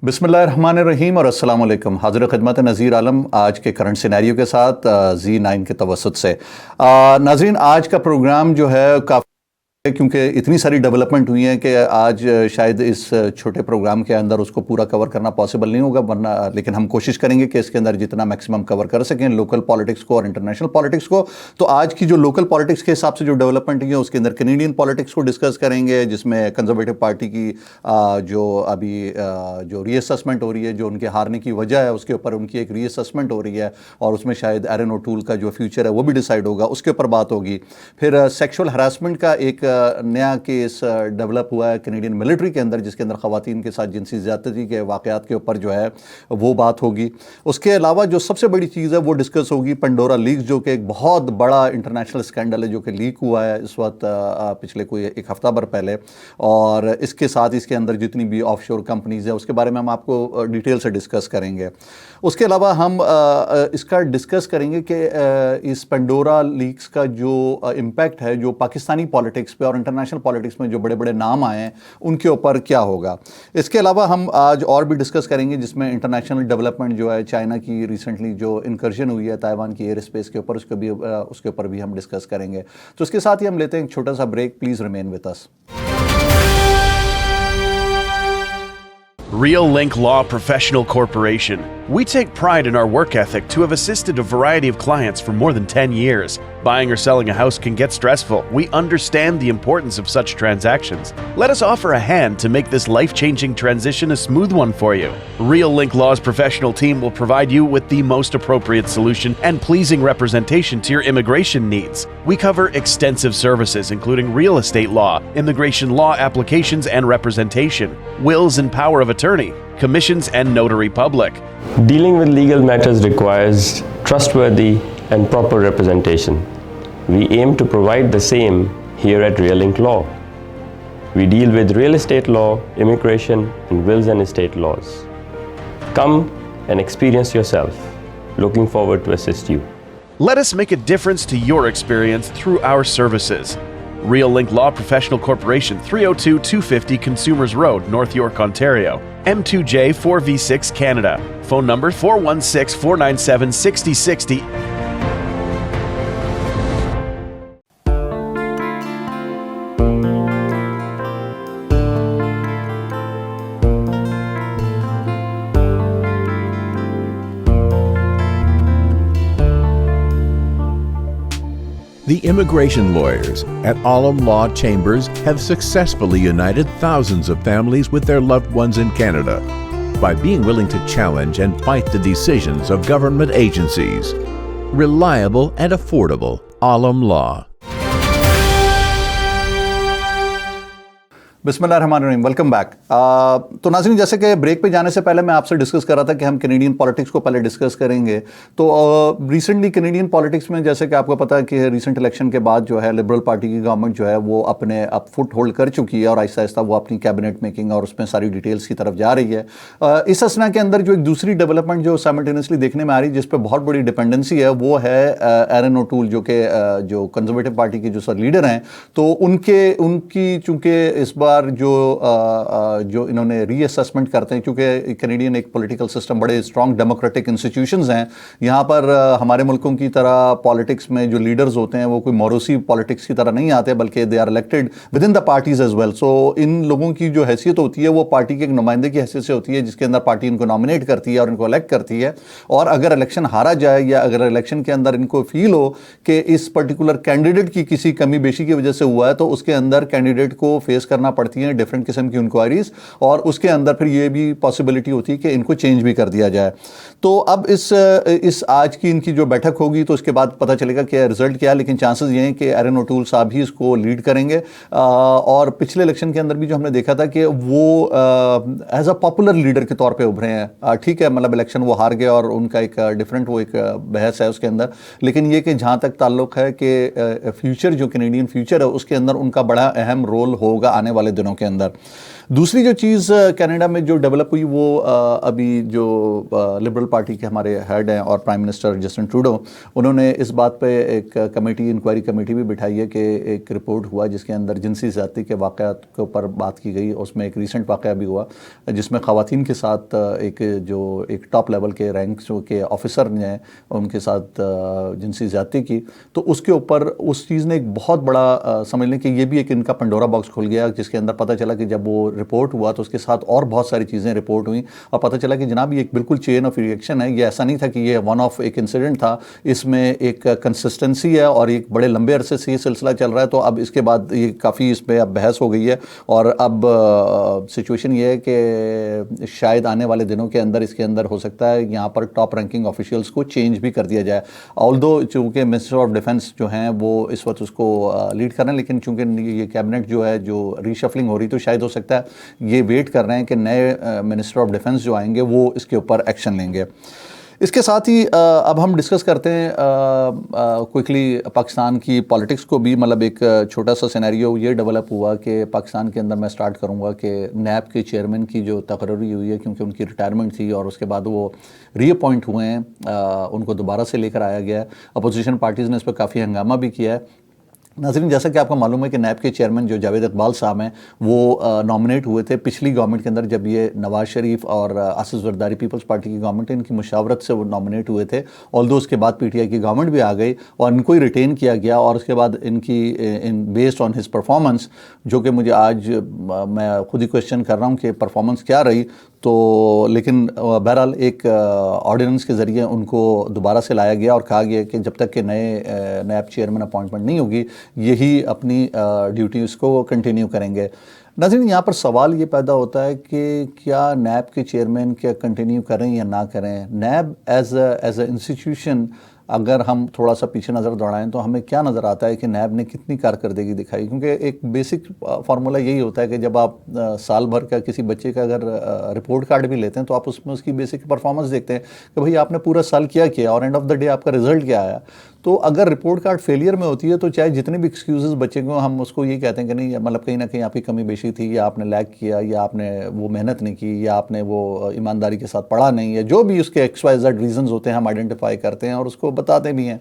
بسم اللہ الرحمن الرحیم اور السلام علیکم. حاضر خدمت نذیر عالم آج کے کرنٹ سینیریو کے ساتھ زی9 کے توسط سے. ناظرین، آج کا پروگرام جو ہے کافی، کیونکہ اتنی ساری ڈیولپمنٹ ہوئی ہیں کہ آج شاید اس چھوٹے پروگرام کے اندر اس کو پورا کور کرنا پاسبل نہیں ہوگا، ورنہ لیکن ہم کوشش کریں گے کہ اس کے اندر جتنا میکسیمم کور کر سکیں لوکل پالیٹکس کو اور انٹرنیشنل پالیٹکس کو. تو آج کی جو لوکل پالیٹکس کے حساب سے جو ڈیولپمنٹ ہوئی ہے اس کے اندر کینیڈین پالیٹکس کو ڈسکس کریں گے، جس میں کنزرویٹو پارٹی کی جو ابھی جو ری اسسمنٹ ہو رہی ہے، جو ان کے ہارنے کی وجہ ہے اس کے اوپر ان کی ایک ری اسسمنٹ ہو رہی ہے، اور اس میں شاید ایرن اوٹول کا جو فیوچر ہے وہ بھی ڈیسائیڈ ہوگا، اس کے اوپر بات ہوگی. پھر سیکشول ہراسمنٹ کا ایک نیا کیس ڈیولپ ہوا ہے کینیڈین ملٹری کے اندر، جس کے اندر خواتین کے ساتھ جنسی زیادتی کے واقعات کے اوپر جو ہے وہ بات ہوگی. اس کے علاوہ جو سب سے بڑی چیز ہے وہ ڈسکس ہوگی پنڈورا لیکس، جو کہ ایک بہت بڑا انٹرنیشنل اسکینڈل ہے جو کہ لیک ہوا ہے اس وقت پچھلے کوئی ایک ہفتہ بھر پہلے، اور اس کے ساتھ اس کے اندر جتنی بھی آف شور کمپنیز ہیں اس کے بارے میں ہم آپ کو ڈیٹیل سے ڈسکس کریں گے. اس کے علاوہ ہم اس کا ڈسکس کریں گے کہ اس پنڈورا لیکس کا جو امپیکٹ ہے جو پاکستانی پالیٹکس پہ اور انٹرنیشنل پالیٹکس میں جو بڑے بڑے نام آئے ہیں ان کے اوپر کیا ہوگا. اس کے علاوہ ہم آج اور بھی ڈسکس کریں گے، جس میں انٹرنیشنل ڈیولپمنٹ جو ہے چائنا کی ریسنٹلی جو انکرشن ہوئی ہے تائیوان کی ایئر اسپیس کے اوپر، اس کے اوپر بھی ہم ڈسکس کریں گے. تو اس کے ساتھ ہی ہم لیتے ہیں ایک چھوٹا سا break. Please remain with us. Real Link Law Professional Corporation. We take pride in our work ethic to have assisted a variety of clients for more than 10 years. Buying or selling a house can get stressful. We understand the importance of such transactions. Let us offer a hand to make this life-changing transition a smooth one for you. Real Link Law's professional team will provide you with the most appropriate solution and pleasing representation to your immigration needs. We cover extensive services including real estate law, immigration law applications and representation, wills and power of attorney, commissions and notary public. Dealing with legal matters requires trustworthy and proper representation. We aim to provide the same here at Real Link Law. We deal with real estate law, immigration, and wills and estate laws. Come and experience yourself. Looking forward to assist you. Let us make a difference to your experience through our services. Real Link Law Professional Corporation, 302-250 Consumers Road, North York, Ontario. M2J 4V6 Canada. Phone number 416-497-6060. The immigration lawyers at Alum Law Chambers have successfully united thousands of families with their loved ones in Canada by being willing to challenge and fight the decisions of government agencies. Reliable and affordable Alum Law. بسم اللہ الرحمن الرحیم. Welcome back. تو ناظرین، جیسے کہ break پہ جانے سے پہلے میں آپ سے ڈسکس کر رہا تھا کہ ہم کینیڈین پالیٹکس کو پہلے ڈسکس کریں گے. تو ریسنٹلی کینیڈین پالیٹکس میں جیسے کہ آپ کو پتہ ہے کہ ریسنٹ الیکشن کے بعد جو ہے لبرل پارٹی کی گورنمنٹ جو ہے وہ اپنے اب فٹ ہولڈ کر چکی ہے، اور آہستہ آہستہ وہ اپنی کیبنٹ میکنگ اور اس میں ساری ڈیٹیلز کی طرف جا رہی ہے. اس اسنا کے اندر جو ایک دوسری ڈیولپمنٹ جو سائملٹینیسلی دیکھنے میں آ رہی ہے، جس پہ بہت بڑی ڈپینڈنسی ہے، وہ ہے ایرن اوٹول، جو کہ جو کنزرویٹو پارٹی کے جو سر لیڈر ہیں. تو ان کی چونکہ اس بار جو انہوں نے ری اسسمنٹ کرتے ہیں، کیونکہ کینیڈین ایک پولیٹیکل سسٹم بڑے اسٹرانگ ڈیموکریٹک انسٹیٹیوشنز ہیں. یہاں پر ہمارے ملکوں کی طرح پالیٹکس میں جو لیڈرز ہوتے ہیں وہ کوئی موروثی پالیٹکس کی طرح نہیں آتے، بلکہ they are elected within the parties as well. So ان لوگوں کی جو حیثیت ہوتی ہے وہ پارٹی کے ایک نمائندے کی حیثیت سے ہوتی ہے، جس کے اندر پارٹی ان کو نامینیٹ کرتی ہے اور ان کو الیکٹ کرتی ہے. اور اگر الیکشن ہارا جائے یا اگر الیکشن کے اندر ان کو فیل ہو کہ اس پرٹیکولر کینڈیڈیٹ کی کسی کمی بیشی کی وجہ سے ہوا ہے، تو اس کے اندر کینڈیڈیٹ کو فیس کرنا پڑتی ہیں ڈفرینٹ قسم کی انکوائریز، اور اس کے اندر پھر یہ بھی پاسبلٹی ہوتی ہے کہ ان کو چینج بھی کر دیا جائے. تو اب اس آج کی ان کی جو بیٹھک ہوگی تو اس کے بعد پتہ چلے گا کہ رزلٹ کیا ہے، لیکن چانسز یہ ہیں کہ ایرن اوٹول صاحب ہی اس کو لیڈ کریں گے. اور پچھلے الیکشن کے اندر بھی جو ہم نے دیکھا تھا کہ وہ ایز اے پاپولر لیڈر کے طور پہ ابھرے ہیں. ٹھیک ہے، مطلب الیکشن وہ ہار گئے اور ان کا ایک ڈفرینٹ وہ ایک بحث ہے اس کے اندر، لیکن یہ کہ جہاں تک تعلق ہے کہ فیوچر جو کینیڈین فیوچر ہے اس کے اندر ان کا بڑا اہم رول ہوگا آنے والے دنوں کے اندر. دوسری جو چیز کینیڈا میں جو ڈیولپ ہوئی وہ ابھی جو لبرل پارٹی کے ہمارے ہیڈ ہیں اور پرائم منسٹر جسٹن ٹروڈو, انہوں نے اس بات پہ ایک کمیٹی, انکوائری کمیٹی بھی بٹھائی ہے کہ ایک رپورٹ ہوا جس کے اندر جنسی زیادتی کے واقعات کے اوپر بات کی گئی. اس میں ایک ریسنٹ واقعہ بھی ہوا جس میں خواتین کے ساتھ ایک ٹاپ لیول کے رینکس کے آفیسر نے ان کے ساتھ جنسی زیادتی کی. تو اس کے اوپر اس چیز نے ایک بہت بڑا سمجھ لیں کہ یہ بھی ایک ان کا پنڈورا باکس کھل گیا, جس کے اندر پتہ چلا کہ جب وہ رپورٹ ہوا تو اس کے ساتھ اور بہت ساری چیزیں رپورٹ ہوئیں اور پتہ چلا کہ جناب یہ ایک بالکل چین آف ریئیکشن ہے. یہ ایسا نہیں تھا کہ یہ ون آف ایک انسیڈنٹ تھا, اس میں ایک کنسسٹنسی ہے اور ایک بڑے لمبے عرصے سے یہ سلسلہ چل رہا ہے. تو اب اس کے بعد یہ کافی اس پہ اب بحث ہو گئی ہے اور اب سچویشن یہ ہے کہ شاید آنے والے دنوں کے اندر اس کے اندر ہو سکتا ہے یہاں پر ٹاپ رینکنگ آفیشیلس کو چینج بھی کر دیا جائے. آلدو چونکہ منسٹر آف ڈیفنس جو ہیں وہ اس وقت اس کو لیڈ کر رہے ہیں, لیکن چونکہ یہ کیبنٹ جو ہے جو ریشفلنگ ہو رہی تو شاید ہو سکتا ہے یہ ویٹ کر رہے ہیں کہ نئے منسٹر آف ڈیفنس جو آئیں گے وہ اس کے اوپر ایکشن لیں گے. اس کے ساتھ ہی اب ہم ڈسکس کرتے ہیں کوئکلی پاکستان کی پالیٹکس کو بھی. مطلب ایک چھوٹا سا سینیریو یہ ڈیولپ ہوا کہ پاکستان کے اندر میں سٹارٹ کروں گا کہ نیب کے چیئرمین کی جو تقرری ہوئی ہے کیونکہ ان کی ریٹائرمنٹ تھی اور اس کے بعد وہ ری اپوائنٹ ہوئے ہیں, ان کو دوبارہ سے لے کر آیا گیا ہے. اپوزیشن پارٹیز نے اس پہ کافی ہنگامہ بھی کیا ہے. ناظرین, جیسا کہ آپ کو معلوم ہے کہ نیب کے چیئرمین جو جاوید اقبال صاحب ہیں وہ نامنیٹ ہوئے تھے پچھلی گورنمنٹ کے اندر, جب یہ نواز شریف اور آصف زرداری پیپلز پارٹی کی گورنمنٹ ان کی مشاورت سے وہ نامنیٹ ہوئے تھے. آلدو اس کے بعد پی ٹی آئی کی گورنمنٹ بھی آ گئی اور ان کو ہی ریٹین کیا گیا اور اس کے بعد ان کی بیسڈ آن ہز پرفارمنس, جو کہ مجھے آج میں خود ہی کوشچن کر رہا ہوں کہ پرفارمنس کیا رہی, تو لیکن بہرحال ایک آرڈیننس کے ذریعے ان کو دوبارہ سے لایا گیا اور کہا گیا کہ جب تک کہ نئے نیب چیئرمین اپوائنٹمنٹ نہیں ہوگی یہی اپنی ڈیوٹیز کو کنٹینیو کریں گے. ناظرین, یہاں پر سوال یہ پیدا ہوتا ہے کہ کیا نیب کے چیئرمین کیا کنٹینیو کریں یا نہ کریں. نیب ایز اے انسٹیٹیوشن اگر ہم تھوڑا سا پیچھے نظر دوڑائیں تو ہمیں کیا نظر آتا ہے کہ نیب نے کتنی کارکردگی دکھائی, کیونکہ ایک بیسک فارمولہ یہی ہوتا ہے کہ جب آپ سال بھر کا کسی بچے کا اگر رپورٹ کارڈ بھی لیتے ہیں تو آپ اس میں اس کی بیسک پرفارمنس دیکھتے ہیں کہ بھئی آپ نے پورا سال کیا اور اینڈ آف دا ڈے آپ کا رزلٹ کیا آیا. تو اگر رپورٹ کارڈ فیلئر میں ہوتی ہے تو چاہے جتنے بھی ایکسکیوزز بچے کو ہم اس کو یہ کہتے ہیں کہ نہیں, مطلب کہیں نہ کہیں آپ کی کمی بیشی تھی یا آپ نے لیگ کیا یا آپ نے وہ محنت نہیں کی یا آپ نے وہ ایمانداری کے ساتھ پڑھا نہیں, یا جو بھی اس کے ایکس وائی زیڈ ریزنز ہوتے ہیں ہم آئیڈینٹیفائی کرتے ہیں اور اس کو بتاتے بھی ہیں.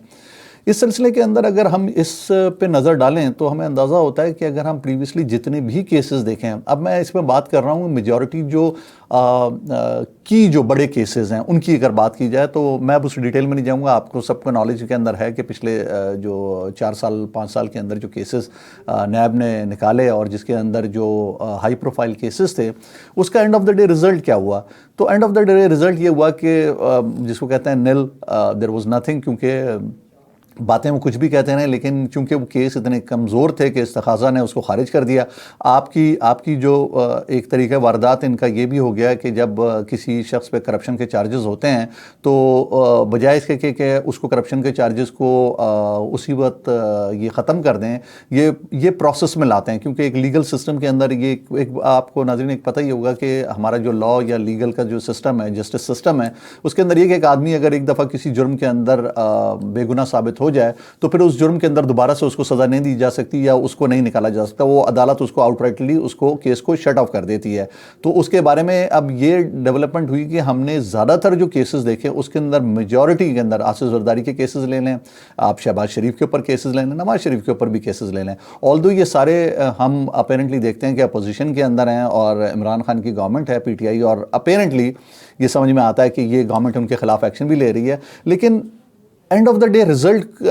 اس سلسلے کے اندر اگر ہم اس پہ نظر ڈالیں تو ہمیں اندازہ ہوتا ہے کہ اگر ہم پریویسلی جتنے بھی کیسز دیکھیں, اب میں اس میں بات کر رہا ہوں میجورٹی جو بڑے کیسز ہیں ان کی اگر بات کی جائے تو میں اب اس ڈیٹیل میں نہیں جاؤں گا, آپ کو سب کو نالج کے اندر ہے کہ پچھلے جو 4-5 سال کے اندر جو کیسز نیب نے نکالے اور جس کے اندر جو ہائی پروفائل کیسز تھے اس کا and of the day result کیا ہوا. تو and of the day result یہ ہوا کہ جس کو کہتے ہیں نیل, دیر واز نتھنگ, کیونکہ باتیں وہ کچھ بھی کہتے ہیں لیکن چونکہ وہ کیس اتنے کمزور تھے کہ استخاذہ نے اس کو خارج کر دیا. آپ کی جو ایک طریقہ واردات ان کا یہ بھی ہو گیا کہ جب کسی شخص پہ کرپشن کے چارجز ہوتے ہیں تو بجائے اس کے کہ اس کو کرپشن کے چارجز کو اسی وقت یہ ختم کر دیں, یہ پروسیس میں لاتے ہیں, کیونکہ ایک لیگل سسٹم کے اندر یہ ایک آپ کو ناظرین ایک پتہ ہی ہوگا کہ ہمارا جو لا یا لیگل کا جو سسٹم ہے, جسٹس سسٹم ہے, اس کے اندر یہ کہ ایک آدمی اگر ایک دفعہ کسی جرم کے اندر بے گناہ ثابت ہو جائے تو پھر اس جرم کے اندر دوبارہ سے اس کو سزا نہیں دی جا سکتی یا اس کو نہیں نکالا جا سکتا, وہ عدالت اس کو آؤٹ رائٹلی اس کو کیس کو شٹ آف کر دیتی ہے. تو اس کے بارے میں اب یہ ڈیولپمنٹ ہوئی کہ ہم نے زیادہ تر جو کیسز دیکھے اس کے اندر میجورٹی کے اندر آصف زرداری کے کیسز لے لیں, آپ شہباز شریف کے اوپر کیسز لے لیں, نواز شریف کے اوپر بھی کیسز لے لیں, آلدو یہ سارے ہم اپیرنٹلی دیکھتے ہیں کہ اپوزیشن کے اندر ہیں اور عمران خان کی گورنمنٹ ہے پی ٹی آئی, اور اپیرنٹلی یہ سمجھ میں آتا ہے کہ یہ گورنمنٹ ان کے خلاف ایکشن بھی لے رہی ہے, لیکن and of the day result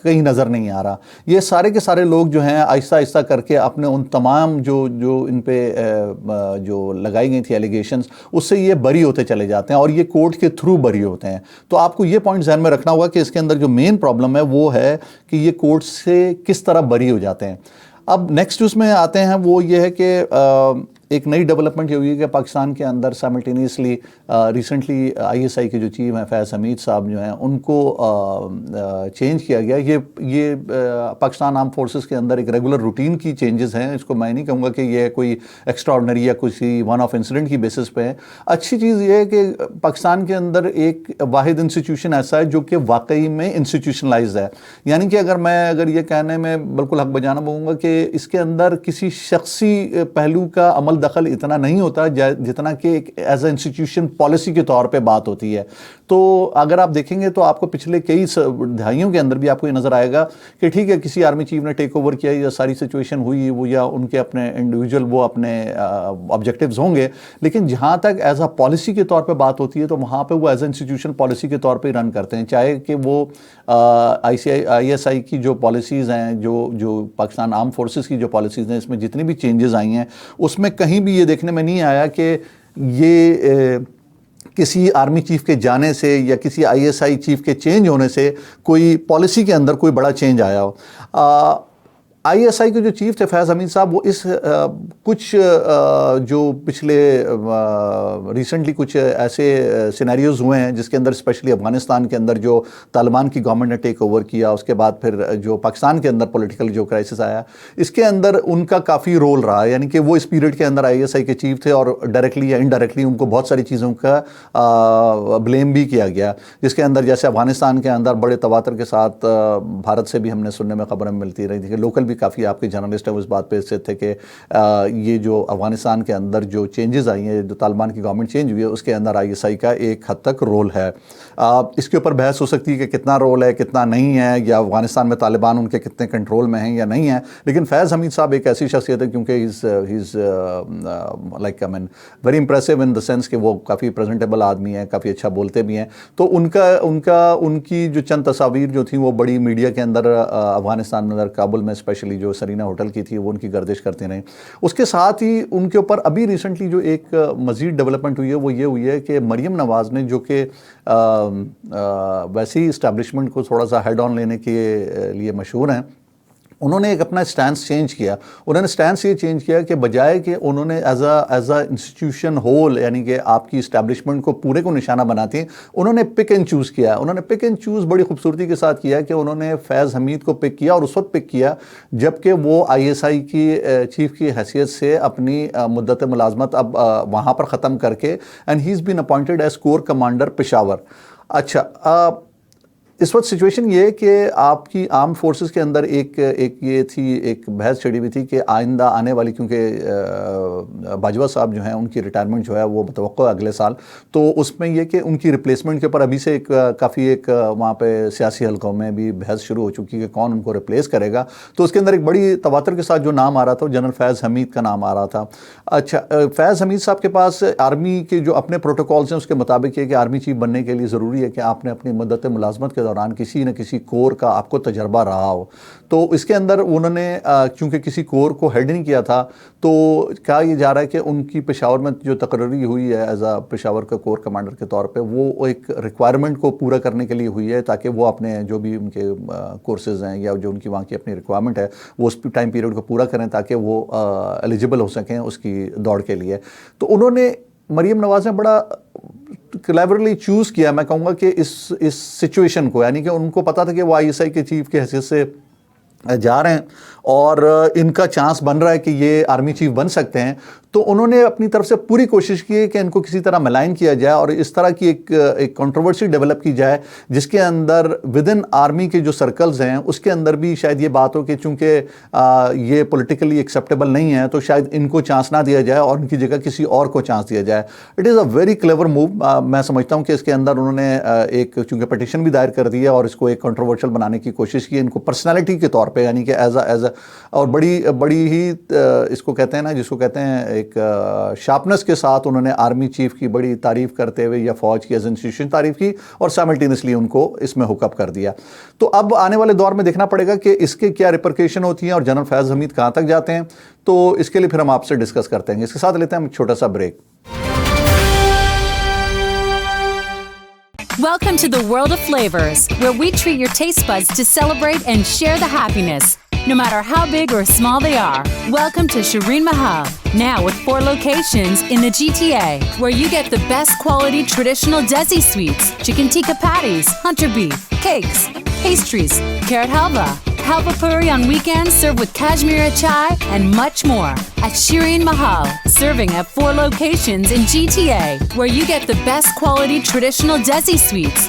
کہیں نظر نہیں آ رہا. یہ سارے کے سارے لوگ جو ہیں آہستہ آہستہ کر کے اپنے ان تمام جو ان پہ جو لگائی گئی تھی ایلیگیشنز اس سے یہ بری ہوتے چلے جاتے ہیں اور یہ کورٹ کے تھرو بری ہوتے ہیں. تو آپ کو یہ پوائنٹ ذہن میں رکھنا ہوگا کہ اس کے اندر جو مین پرابلم ہے وہ ہے کہ یہ کورٹ سے کس طرح بری ہو جاتے ہیں. اب نیکسٹ اس میں آتے ہیں وہ یہ ہے کہ ایک نئی ڈیولپمنٹ یہ ہوئی ہے کہ پاکستان کے اندر سائملٹینیسلی ریسنٹلی ISI کے جو چیف ہیں فیض حمید صاحب جو ہیں ان کو چینج کیا گیا. یہ پاکستان آرم فورسز کے اندر ایک ریگولر روٹین کی چینجز ہیں. اس کو میں نہیں کہوں گا کہ یہ کوئی ایکسٹرا آرڈنری یا کسی ون آف انسیڈنٹ کی بیسس پہ ہے. اچھی چیز یہ ہے کہ پاکستان کے اندر ایک واحد انسٹیٹیوشن ایسا ہے جو کہ واقعی میں انسٹیٹیوشنلائزڈ ہے. یعنی کہ اگر یہ کہنے میں بالکل حق بجانا بولوں گا کہ اس کے اندر کسی شخصی پہلو کا عمل دخل اتنا نہیں ہوتا جتنا کہ ایک ایز اے انسٹیٹیوشن پالیسی کے طور پہ بات ہوتی ہے. تو اگر آپ دیکھیں گے تو آپ کو پچھلے کئی دہائیوں کے اندر بھی آپ کو یہ نظر آئے گا کہ ٹھیک ہے کسی آرمی چیف نے ٹیک اوور کیا یا ساری سچویشن ہوئی وہ یا ان کے اپنے انڈیویجول وہ اپنے آبجیکٹیوز ہوں گے, لیکن جہاں تک ایز اے پالیسی کے طور پہ بات ہوتی ہے تو وہاں پہ وہ ایز اے انسٹیٹیوشن پالیسی کے طور پہ رن کرتے ہیں. چاہے کہ وہ ISI کی جو پالیسیز ہیں, جو پاکستان آرم فورسز کی جو پالیسیز ہیں, اس میں جتنی بھی چینجز آئی ہیں اس میں کہیں بھی یہ دیکھنے میں نہیں آیا کہ یہ کسی آرمی چیف کے جانے سے یا کسی ISI چیف کے چینج ہونے سے کوئی پالیسی کے اندر کوئی بڑا چینج آیا ہو. ISI کے جو چیف تھے فیض حمید صاحب, وہ اس کچھ جو پچھلے ریسنٹلی کچھ ایسے سینیریوز ہوئے ہیں جس کے اندر اسپیشلی افغانستان کے اندر جو طالبان کی گورنمنٹ نے ٹیک اوور کیا, اس کے بعد پھر جو پاکستان کے اندر پولیٹیکل جو کرائسس آیا, اس کے اندر ان کا کافی رول رہا. یعنی کہ وہ اس پیریڈ کے اندر ISI کے چیف تھے اور ڈائریکٹلی یا انڈائریکٹلی ان کو بہت ساری چیزوں کا بلیم بھی کیا گیا, جس کے اندر جیسے افغانستان کے اندر بڑے تواتر کے ساتھ بھارت سے بھی ہم نے سننے میں خبریں ملتی رہی تھی کہ لوکل کافی آپ کے جرنلسٹ ہیں اس بات پہ سے تھے کہ یہ جو افغانستان کے اندر جو چینجز آئی ہیں, جو طالبان کی گورنمنٹ چینج ہوئی ہے, اس کے اندر ISI کا ایک حد تک رول ہے. اس کے اوپر بحث ہو سکتی ہے کہ کتنا رول ہے کتنا نہیں ہے, یا افغانستان میں طالبان ان کے کتنے کنٹرول میں ہیں یا نہیں ہیں. لیکن فیض حمید صاحب ایک ایسی شخصیت ہے کیونکہ he is like very impressive in the sense کہ وہ کافی پریزنٹیبل آدمی ہیں, کافی اچھا بولتے بھی ہیں. تو ان کی جو چند تصاویر جو تھیں وہ بڑی میڈیا کے اندر افغانستان میں اندر کابل میں اسپیشلی جو سرینا ہوٹل کی تھی وہ ان کی گردش کرتے رہیں. اس کے ساتھ ہی ان کے اوپر ابھی ریسنٹلی جو ایک مزید ڈیولپمنٹ ہوئی ہے وہ یہ ہوئی ہے کہ مریم نواز نے, جو کہ ویسی اسٹیبلشمنٹ کو تھوڑا سا ہیڈ آن لینے کے لیے مشہور ہیں, انہوں نے ایک اپنا سٹینس چینج کیا. انہوں نے سٹینس یہ چینج کیا کہ بجائے کہ انہوں نے ایز اے انسٹیٹیوشن ہول یعنی کہ آپ کی اسٹیبلشمنٹ کو پورے کو نشانہ بناتی ہیں, انہوں نے پک اینڈ چوز کیا. انہوں نے پک اینڈ چوز بڑی خوبصورتی کے ساتھ کیا کہ انہوں نے فیض حمید کو پک کیا, اور اس وقت پک کیا جب کہ وہ ISI کی چیف کی حیثیت سے اپنی مدت ملازمت اب وہاں پر ختم کر کے, and he is been appointed as corps commander Peshawar. اچھا, اس وقت سچویشن یہ ہے کہ آپ کی آرم فورسز کے اندر ایک یہ تھی, ایک بحث چھڑی ہوئی تھی کہ آئندہ آنے والی, کیونکہ باجوہ صاحب جو ہیں ان کی ریٹائرمنٹ جو ہے وہ متوقع اگلے سال, تو اس میں یہ کہ ان کی ریپلیسمنٹ کے اوپر ابھی سے کافی ایک وہاں پہ سیاسی حلقوں میں بھی بحث شروع ہو چکی کہ کون ان کو ریپلیس کرے گا. تو اس کے اندر ایک بڑی تواتر کے ساتھ جو نام آ رہا تھا وہ جنرل فیض حمید کا نام آ رہا تھا. اچھا, فیض حمید صاحب کے پاس آرمی کے جو اپنے پروٹوکولز ہیں اس کے مطابق یہ کہ آرمی چیف بننے کے لیے ضروری ہے کہ آپ نے اپنی مدت ملازمت کے دوران کسی نہ کسی کور کا آپ کو تجربہ رہا ہو. تو اس کے اندر انہوں نے چونکہ کسی کور کو ہیڈ نہیں کیا تھا, تو کہا یہ جا رہا ہے کہ ان کی پشاور میں جو تقرری ہوئی ہے ایز اے پشاور کا کور کمانڈر کے طور پہ, وہ ایک ریکوائرمنٹ کو پورا کرنے کے لیے ہوئی ہے تاکہ وہ اپنے جو بھی ان کے کورسز ہیں یا جو ان کی وہاں کی اپنی ریکوائرمنٹ ہے وہ اس ٹائم پیریڈ کو پورا کریں تاکہ وہ ایلیجیبل ہو سکیں اس کی دوڑ کے لیے. تو انہوں نے, مریم نواز نے بڑا کلیورلی چوز کیا, میں کہوں گا کہ اس سچویشن کو, یعنی کہ ان کو پتا تھا کہ وہ ISI کے چیف کی حیثیت سے جا رہے ہیں اور ان کا چانس بن رہا ہے کہ یہ آرمی چیف بن سکتے ہیں. تو انہوں نے اپنی طرف سے پوری کوشش کی کہ ان کو کسی طرح ملائن کیا جائے اور اس طرح کی ایک کنٹروورسی ڈیولپ کی جائے جس کے اندر ود ان آرمی کے جو سرکلز ہیں اس کے اندر بھی شاید یہ بات ہو کہ چونکہ یہ پولیٹیکلی ایکسیپٹیبل نہیں ہے تو شاید ان کو چانس نہ دیا جائے اور ان کی جگہ کسی اور کو چانس دیا جائے. It is a very clever move. میں سمجھتا ہوں کہ اس کے اندر انہوں نے ایک چونکہ پٹیشن بھی دائر کر دی ہے اور اس کو ایک کنٹروورشل بنانے کی کوشش کی, ان کو پرسنالٹی کے طور پہ, یعنی کہ ایز اے اور بڑی ہی اس کو کہتے ہیں نا, جس کو کہتے ہیں ایک شارپنس کے ساتھ انہوں نے آرمی چیف کی بڑی تعریف کرتے ہوئے یا فوج کی ایز انسٹیٹیوشن تعریف کی اور سائملٹینیسلی ان کو اس میں ہک اپ کر دیا. تو اب آنے والے دور میں دیکھنا پڑے گا کہ اس کے کیا ریپرکیشن ہوتی ہیں اور جنرل فیض حمید کہاں تک جاتے ہیں. تو اس کے لیے پھر ہم آپ سے ڈسکس کرتے ہیں. اس کے ساتھ لیتے ہیں ہم چھوٹا سا break. Welcome to the world of flavors, where we treat your taste buds to celebrate and share the happiness. no matter how big or small they are. Welcome to Shireen Mahal, now with 4 locations in the GTA, where you get the best quality traditional Desi sweets, chicken tikka patties, hunter beef, cakes, pastries, carrot halva, halva puri on weekends served with Kashmiri chai, and much more. At Shireen Mahal, serving at 4 locations in GTA, where you get the best quality traditional Desi sweets.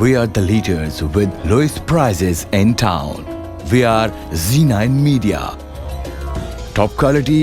we are the leaders with lowest prices in town. We are Z9 Media. Top quality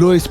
lowest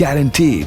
guaranteed.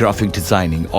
graphic designing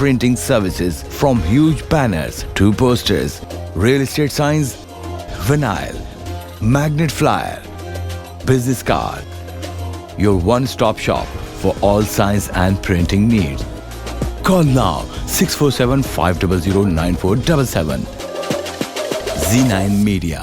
printing services from huge banners to posters, real estate signs, vinyl, magnet flyer, business card. Your one-stop shop for all signs and printing needs. Call now 647-500-9477. Z9 Media.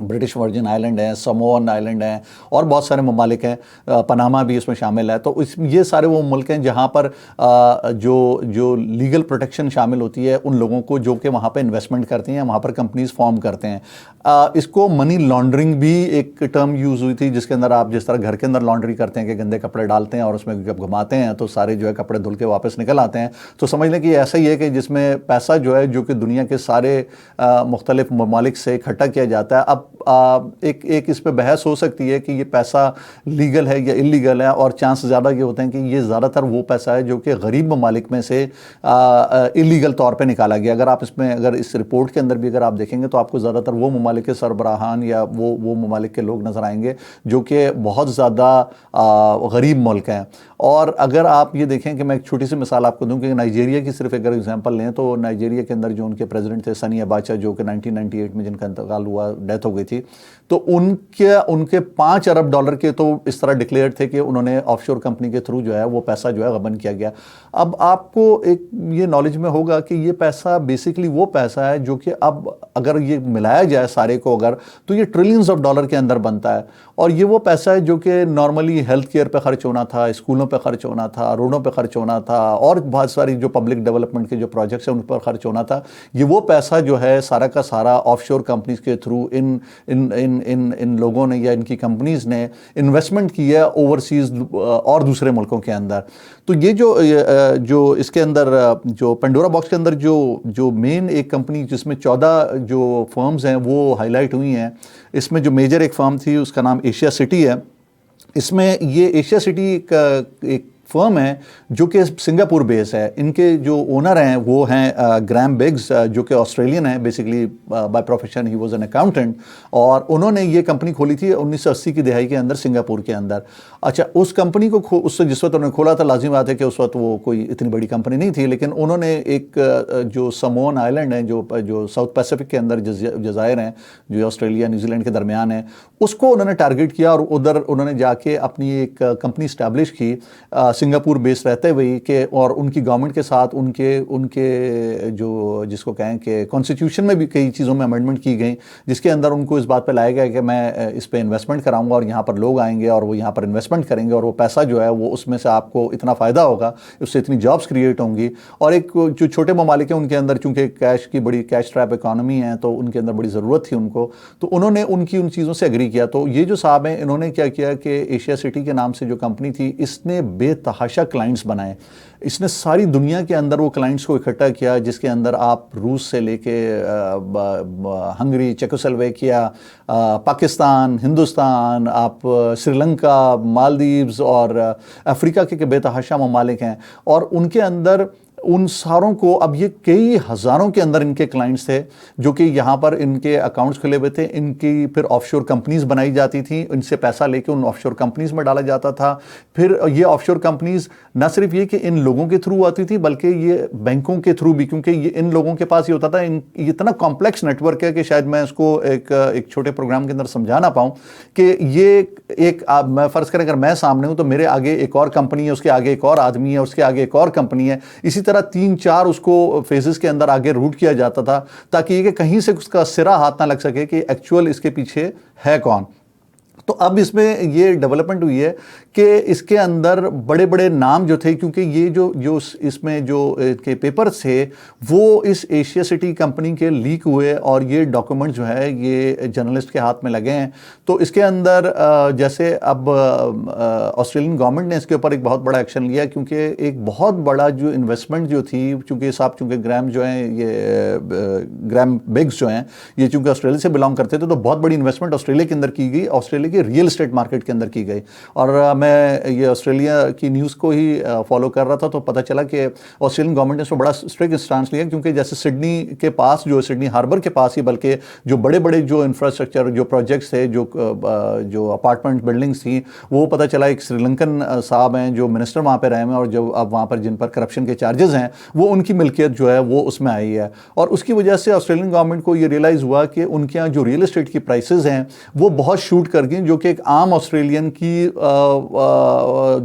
British Virgin Island ہیں، Samoan island ہیں، اور بہت سارے ممالک ہیں، Panama بھی اس میں شامل ہے. تو یہ سارے وہ ملک ہیں جہاں پر جو لیگل پروٹیکشن شامل ہوتی ہے ان لوگوں کو جو کہ وہاں پہ انویسٹمنٹ کرتے ہیں، وہاں پر کمپنیز فارم کرتے ہیں. اس کو منی لانڈرنگ بھی ایک ٹرم یوز ہوئی تھی، جس کے اندر آپ جس طرح گھر کے اندر لانڈری کرتے ہیں کہ گندے کپڑے ڈالتے ہیں اور اس میں جب گھماتے ہیں تو سارے جو ہے کپڑے دھل کے واپس نکل آتے ہیں. تو سمجھ لیں کہ یہ ایسا ہی ہے کہ جس میں پیسہ جو ہے جو کہ دنیا کے سارے مختلف ممالک سے اکٹھا کیا جاتا ہے. اب ایک اس پہ بحث ہو سکتی ہے کہ یہ پیسہ لیگل ہے یا انلیگل ہے، اور چانس زیادہ یہ ہوتے ہیں کہ یہ زیادہ تر وہ پیسہ ہے جو کہ غریب ممالک میں سے انلیگل طور پہ نکالا گیا. اگر اس رپورٹ کے اندر بھی اگر آپ دیکھیں گے تو آپ کو زیادہ تر وہ ممالک کے سربراہان یا وہ ممالک کے لوگ نظر آئیں گے جو کہ بہت زیادہ غریب ملک ہیں. اور اگر آپ یہ دیکھیں کہ میں ایک چھوٹی سی مثال آپ کو دوں کہ نائجیریا کی صرف اگر ایگزامپل لیں تو نائجیریا کے اندر جو ان کے پریزیڈنٹ تھے سنی اباچا، جو کہ 1998 میں جن کا انتقال ہوا، ڈیتھ ہو گئی تھی، تو ان کے 5 ارب ڈالر کے تو اس طرح ڈکلیئر تھے کہ انہوں نے آف شور کمپنی کے تھرو جو ہے وہ پیسہ جو ہے غبن کیا گیا. اب آپ کو ایک یہ نالج میں ہوگا کہ یہ پیسہ بیسکلی وہ پیسہ ہے جو کہ اب اگر یہ ملایا جائے سارے کو تو یہ ٹریلینز آف ڈالر کے اندر بنتا ہے. اور یہ وہ پیسہ ہے جو کہ نارملی ہیلتھ کیئر پہ خرچ ہونا تھا، اسکولوں پہ خرچ ہونا تھا، روڈوں پہ خرچ ہونا تا، اور بہت ساری جو پبلک ڈیولپمنٹ کے جو پروجیکٹس ہیں ان پر خرچ ہونا تھا. یہ وہ پیسہ جو ہے سارا کا سارا آف شور کمپنیز کے تھرو ان لوگوں نے یا ان کی کمپنیز نے انویسٹمنٹ کی ہے اوورسیز اور دوسرے ملکوں کے اندر. تو یہ جو اس کے اندر جو پینڈورا باکس کے اندر جو مین ایک کمپنی جس میں 14 جو فرمز ہیں وہ ہائی لائٹ ہوئی ہیں، اس میں جو میجر ایک فرم تھی اس کا نام ایشیا سٹی ہے. اس میں یہ ایشیا سٹی کا ایک فرم ہے جو کہ سنگاپور بیس ہے. ان کے جو اونر ہیں وہ ہیں گریم بگز، جو کہ آسٹریلین ہیں. Basically by profession he was an accountant, اور انہوں نے یہ کمپنی کھولی تھی 1980 کی دہائی کے اندر سنگاپور کے اندر. اچھا، اس کمپنی کو اس سے جس وقت انہوں نے کھولا تھا، لازم بات ہے کہ اس وقت وہ کوئی اتنی بڑی کمپنی نہیں تھی، لیکن انہوں نے ایک جو سموون آئلینڈ ہیں جو ساؤتھ پیسیفک کے اندر جزائر ہیں جو آسٹریلیا نیوزی لینڈ کے درمیان ہیں، اس کو انہوں نے ٹارگٹ کیا اور ادھر انہوں نے جا کے اپنی ایک کمپنی اسٹیبلش کی سنگاپور بیس رہتے ہوئے کہ اور ان کی گورنمنٹ کے ساتھ ان کے جو جس کو کہیں کہ کانسٹیٹیوشن میں بھی کئی چیزوں میں امینڈمنٹ کی گئی، جس کے اندر ان کو اس بات پہ لایا گیا کہ میں اس پہ انویسٹمنٹ کراؤں گا اور یہاں پر لوگ آئیں گے اور وہ یہاں پر انویسٹمنٹ کریں گے، اور وہ پیسہ جو ہے وہ اس میں سے آپ کو اتنا فائدہ ہوگا، اس سے اتنی جابس کریٹ ہوں گی. اور ایک جو چھوٹے ممالک ہیں ان کے اندر چونکہ بڑی کیش ٹریپ اکانومی ہے تو ان کے اندر بڑی ضرورت تھی ان کو، تو انہوں نے ان چیزوں سے ایگری کیا. تو یہ جو صاحب ہیں انہوں نے کیا کیا کہ ایشیا سٹی کے نام سے جو کمپنی تھی، اس نے بے تحاشا کلائنٹس بنائے. اس نے ساری دنیا کے اندر وہ کلائنٹس کو اکٹھا کیا، جس کے اندر آپ روس سے لے کے ہنگری، چیکوسلویکیا، پاکستان، ہندوستان، آپ سری لنکا، مالدیوز اور افریقہ کے بے تحاشا ممالک ہیں. اور ان کے اندر ان ساروں کو اب یہ کئی ہزاروں کے اندر ان کے کلائنٹس تھے جو کہ یہاں پر ان کے اکاؤنٹس کھلے ہوئے تھے. ان کی پھر آف شور کمپنیز بنائی جاتی تھیں، ان سے پیسہ لے کے ان آف شور کمپنیز میں ڈالا جاتا تھا. پھر یہ آف شور کمپنیز نہ صرف یہ کہ ان لوگوں کے تھرو آتی تھی بلکہ یہ بینکوں کے تھرو بھی، کیونکہ یہ ان لوگوں کے پاس یہ ہوتا تھا. یہ اتنا کمپلیکس نیٹ ورک ہے کہ شاید میں اس کو ایک چھوٹے پروگرام کے اندر سمجھا نہ پاؤں کہ یہ ایک میں فرض کریں اگر میں سامنے ہوں تو میرے آگے ایک اور کمپنی ہے، اس کے آگے ایک اور آدمی ہے، اس کے آگے ایک اور کمپنی ہے. اسی طرح 3-4 اس کو فیزز کے اندر آگے روٹ کیا جاتا تھا تاکہ یہ کہ کہیں سے اس کا سرا ہاتھ نہ لگ سکے کہ ایکچوئل اس کے پیچھے ہے کون. تو اب اس میں یہ ڈیولپمنٹ ہوئی ہے کہ اس کے اندر بڑے بڑے نام جو تھے، کیونکہ یہ جو اس میں جو کے پیپرز تھے وہ اس ایشیا سٹی کمپنی کے لیک ہوئے اور یہ ڈاکومنٹ جو ہے یہ جرنلسٹ کے ہاتھ میں لگے ہیں. تو اس کے اندر جیسے اب آسٹریلین گورنمنٹ نے اس کے اوپر ایک بہت بڑا ایکشن لیا، کیونکہ ایک بہت بڑا جو انویسٹمنٹ جو تھی، چونکہ گریم جو ہیں یہ گریم بگز جو ہیں یہ چونکہ آسٹریلیا سے بلانگ کرتے تھے تو بہت بڑی انویسٹمنٹ آسٹریلیا کے اندر کی گئی، آسٹریلیا کے ریئل اسٹیٹ مارکیٹ کے اندر کی گئی. اور میں یہ آسٹریلیا کی نیوز کو ہی فالو کر رہا تھا تو پتہ چلا کہ آسٹریلین گورنمنٹ نے اس میں بڑا اسٹرکٹ اسٹانس لیا، کیونکہ جیسے سڈنی کے پاس جو سڈنی ہاربر کے پاس ہی بلکہ جو بڑے بڑے جو انفراسٹرکچر جو پروجیکٹس تھے جو اپارٹمنٹ بلڈنگس تھیں، وہ پتہ چلا ایک سری لنکن صاحب ہیں جو منسٹر وہاں پہ رہے ہیں اور جو اب وہاں پر جن پر کرپشن کے چارجز ہیں وہ ان کی ملکیت جو ہے وہ اس میں آئی ہے. اور اس کی وجہ سے آسٹریلین گورنمنٹ کو یہ ریئلائز ہوا کہ ان کے یہاں جو ریئل اسٹیٹ کی پرائسز ہیں وہ بہت شوٹ کر گئی تھیں جو کہ ایک عام آسٹریلین کی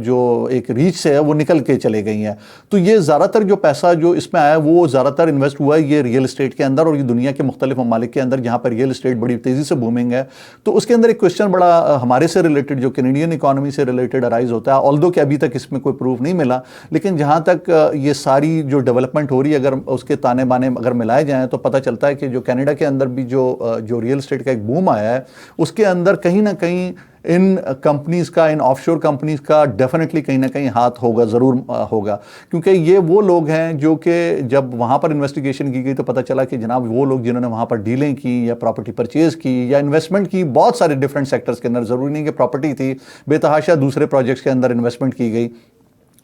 جو ایک ریچ سے ہے وہ نکل کے چلے گئی ہیں. تو یہ زیادہ تر جو پیسہ جو اس میں آیا وہ زیادہ تر انویسٹ ہوا ہے یہ ریئل اسٹیٹ کے اندر, اور یہ دنیا کے مختلف ممالک کے اندر جہاں پر ریئل اسٹیٹ بڑی تیزی سے بومنگ ہے. تو اس کے اندر ایک کوشچن بڑا ہمارے سے ریلیٹڈ جو کینیڈین اکانومی سے ریلیٹڈ ارائز ہوتا ہے, آلدو کہ ابھی تک اس میں کوئی پروف نہیں ملا, لیکن جہاں تک یہ ساری جو ڈیولپمنٹ ہو رہی ہے اگر اس کے تانے بانے اگر ملائے جائیں تو پتہ چلتا ہے کہ جو کینیڈا کے اندر بھی جو ریئل اسٹیٹ کا ایک بوم آیا ہے اس کے اندر کہیں نہ کہیں ان کمپنیز کا, ان آف شور کمپنیز کا ڈیفینیٹلی کہیں نہ کہیں ہاتھ ہوگا, ضرور ہوگا, کیونکہ یہ وہ لوگ ہیں جو کہ جب وہاں پر انویسٹیگیشن کی گئی تو پتہ چلا کہ جناب وہ لوگ جنہوں نے وہاں پر ڈیلیں کی یا پراپرٹی پرچیز کی یا انویسٹمنٹ کی بہت سارے ڈفرینٹ سیکٹرز کے اندر, ضروری نہیں کہ پراپرٹی تھی, بے تحاشا دوسرے پروجیکٹس کے اندر انویسٹمنٹ کی گئی,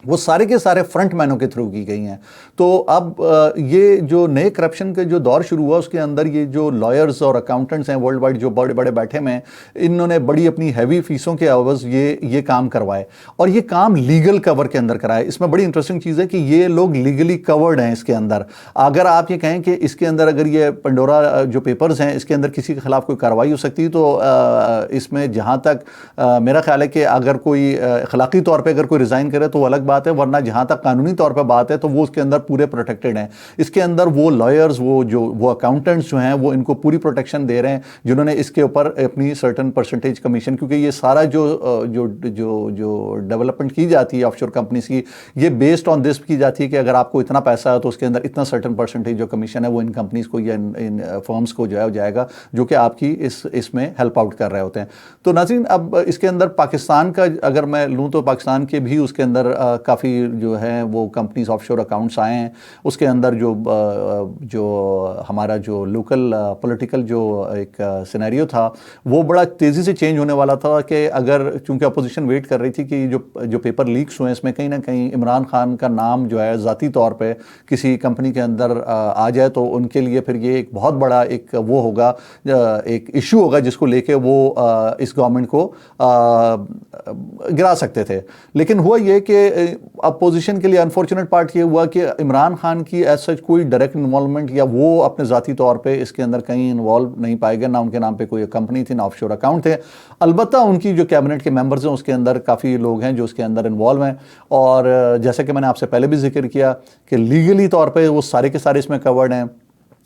وہ سارے کے سارے فرنٹ مینوں کے تھرو کی گئی ہیں. تو اب یہ جو نئے کرپشن کے جو دور شروع ہوا اس کے اندر یہ جو لائرز اور اکاؤنٹنٹس ہیں ورلڈ وائڈ جو بڑے بڑے بیٹھے ہوئے ہیں, انہوں نے بڑی اپنی ہیوی فیسوں کے عوض یہ کام کروائے, اور یہ کام لیگل کور کے اندر کرائے. اس میں بڑی انٹرسٹنگ چیز ہے کہ یہ لوگ لیگلی کورڈ ہیں اس کے اندر. اگر آپ یہ کہیں کہ اس کے اندر اگر یہ پنڈورا جو پیپرز ہیں اس کے اندر کسی کے خلاف کوئی کارروائی ہو سکتی تو اس میں جہاں تک میرا خیال ہے کہ اگر کوئی اخلاقی طور پہ اگر کوئی ریزائن کرے تو وہ الگ بات ہے, ورنہ جہاں تک قانونی طور پہ بات ہے تو وہ اس کے اندر پورے پروٹیکٹڈ ہیں. اس کے اندر وہ لائرز وہ اکاؤنٹنٹس جو ہیں وہ ان کو پوری پروٹیکشن دے رہے ہیں جنہوں نے اس کے اوپر اپنی سرٹن پرسنٹیج کمیشن, کیونکہ یہ سارا جو ڈیولپمنٹ کی جاتی ہے آف شور کمپنیز کی یہ بیسڈ آن دس کی جاتی ہے کہ اگر آپ کو اتنا پیسہ ہے تو اس کے اندر اتنا سرٹن پرسنٹیج جو کمیشن ہے وہ ان کمپنیز کو یا ان فرمز کو جو ہے جائے گا جو کہ آپ کی اس میں ہیلپ آؤٹ کر رہے ہوتے ہیں. تو ناظرین اب اس کے اندر پاکستان کا اگر میں لوں تو پاکستان کے بھی اس کے اندر کافی جو ہے وہ کمپنیز آف شور اکاؤنٹس آئے ہیں. اس کے اندر جو ہمارا جو لوکل پولیٹیکل جو ایک سینیریو تھا وہ بڑا تیزی سے چینج ہونے والا تھا کہ اگر چونکہ اپوزیشن ویٹ کر رہی تھی کہ جو پیپر لیکس ہوئے اس میں کہیں نہ کہیں عمران خان کا نام جو ہے ذاتی طور پہ کسی کمپنی کے اندر آ جائے تو ان کے لیے پھر یہ ایک بہت بڑا ایک وہ ہوگا, ایک ایشو ہوگا جس کو لے کے وہ اس گورنمنٹ کو گرا سکتے تھے. لیکن ہوا یہ کہ اپوزیشن کے لیے انفارچونیٹ پارٹ یہ ہوا کہ عمران خان کی ایز سچ کوئی ڈائریکٹ انوالومنٹ یا وہ اپنے ذاتی طور پہ اس کے اندر کہیں انوالو نہیں پائے گئے, نہ ان کے نام پہ کوئی کمپنی تھی نہ آف شور اکاؤنٹ تھے. البتہ ان کی جو کیبنٹ کے ممبرز ہیں اس کے اندر کافی لوگ ہیں جو اس کے اندر انوالو ہیں, اور جیسے کہ میں نے آپ سے پہلے بھی ذکر کیا کہ لیگلی طور پہ وہ سارے کے سارے اس میں کورڈ ہیں.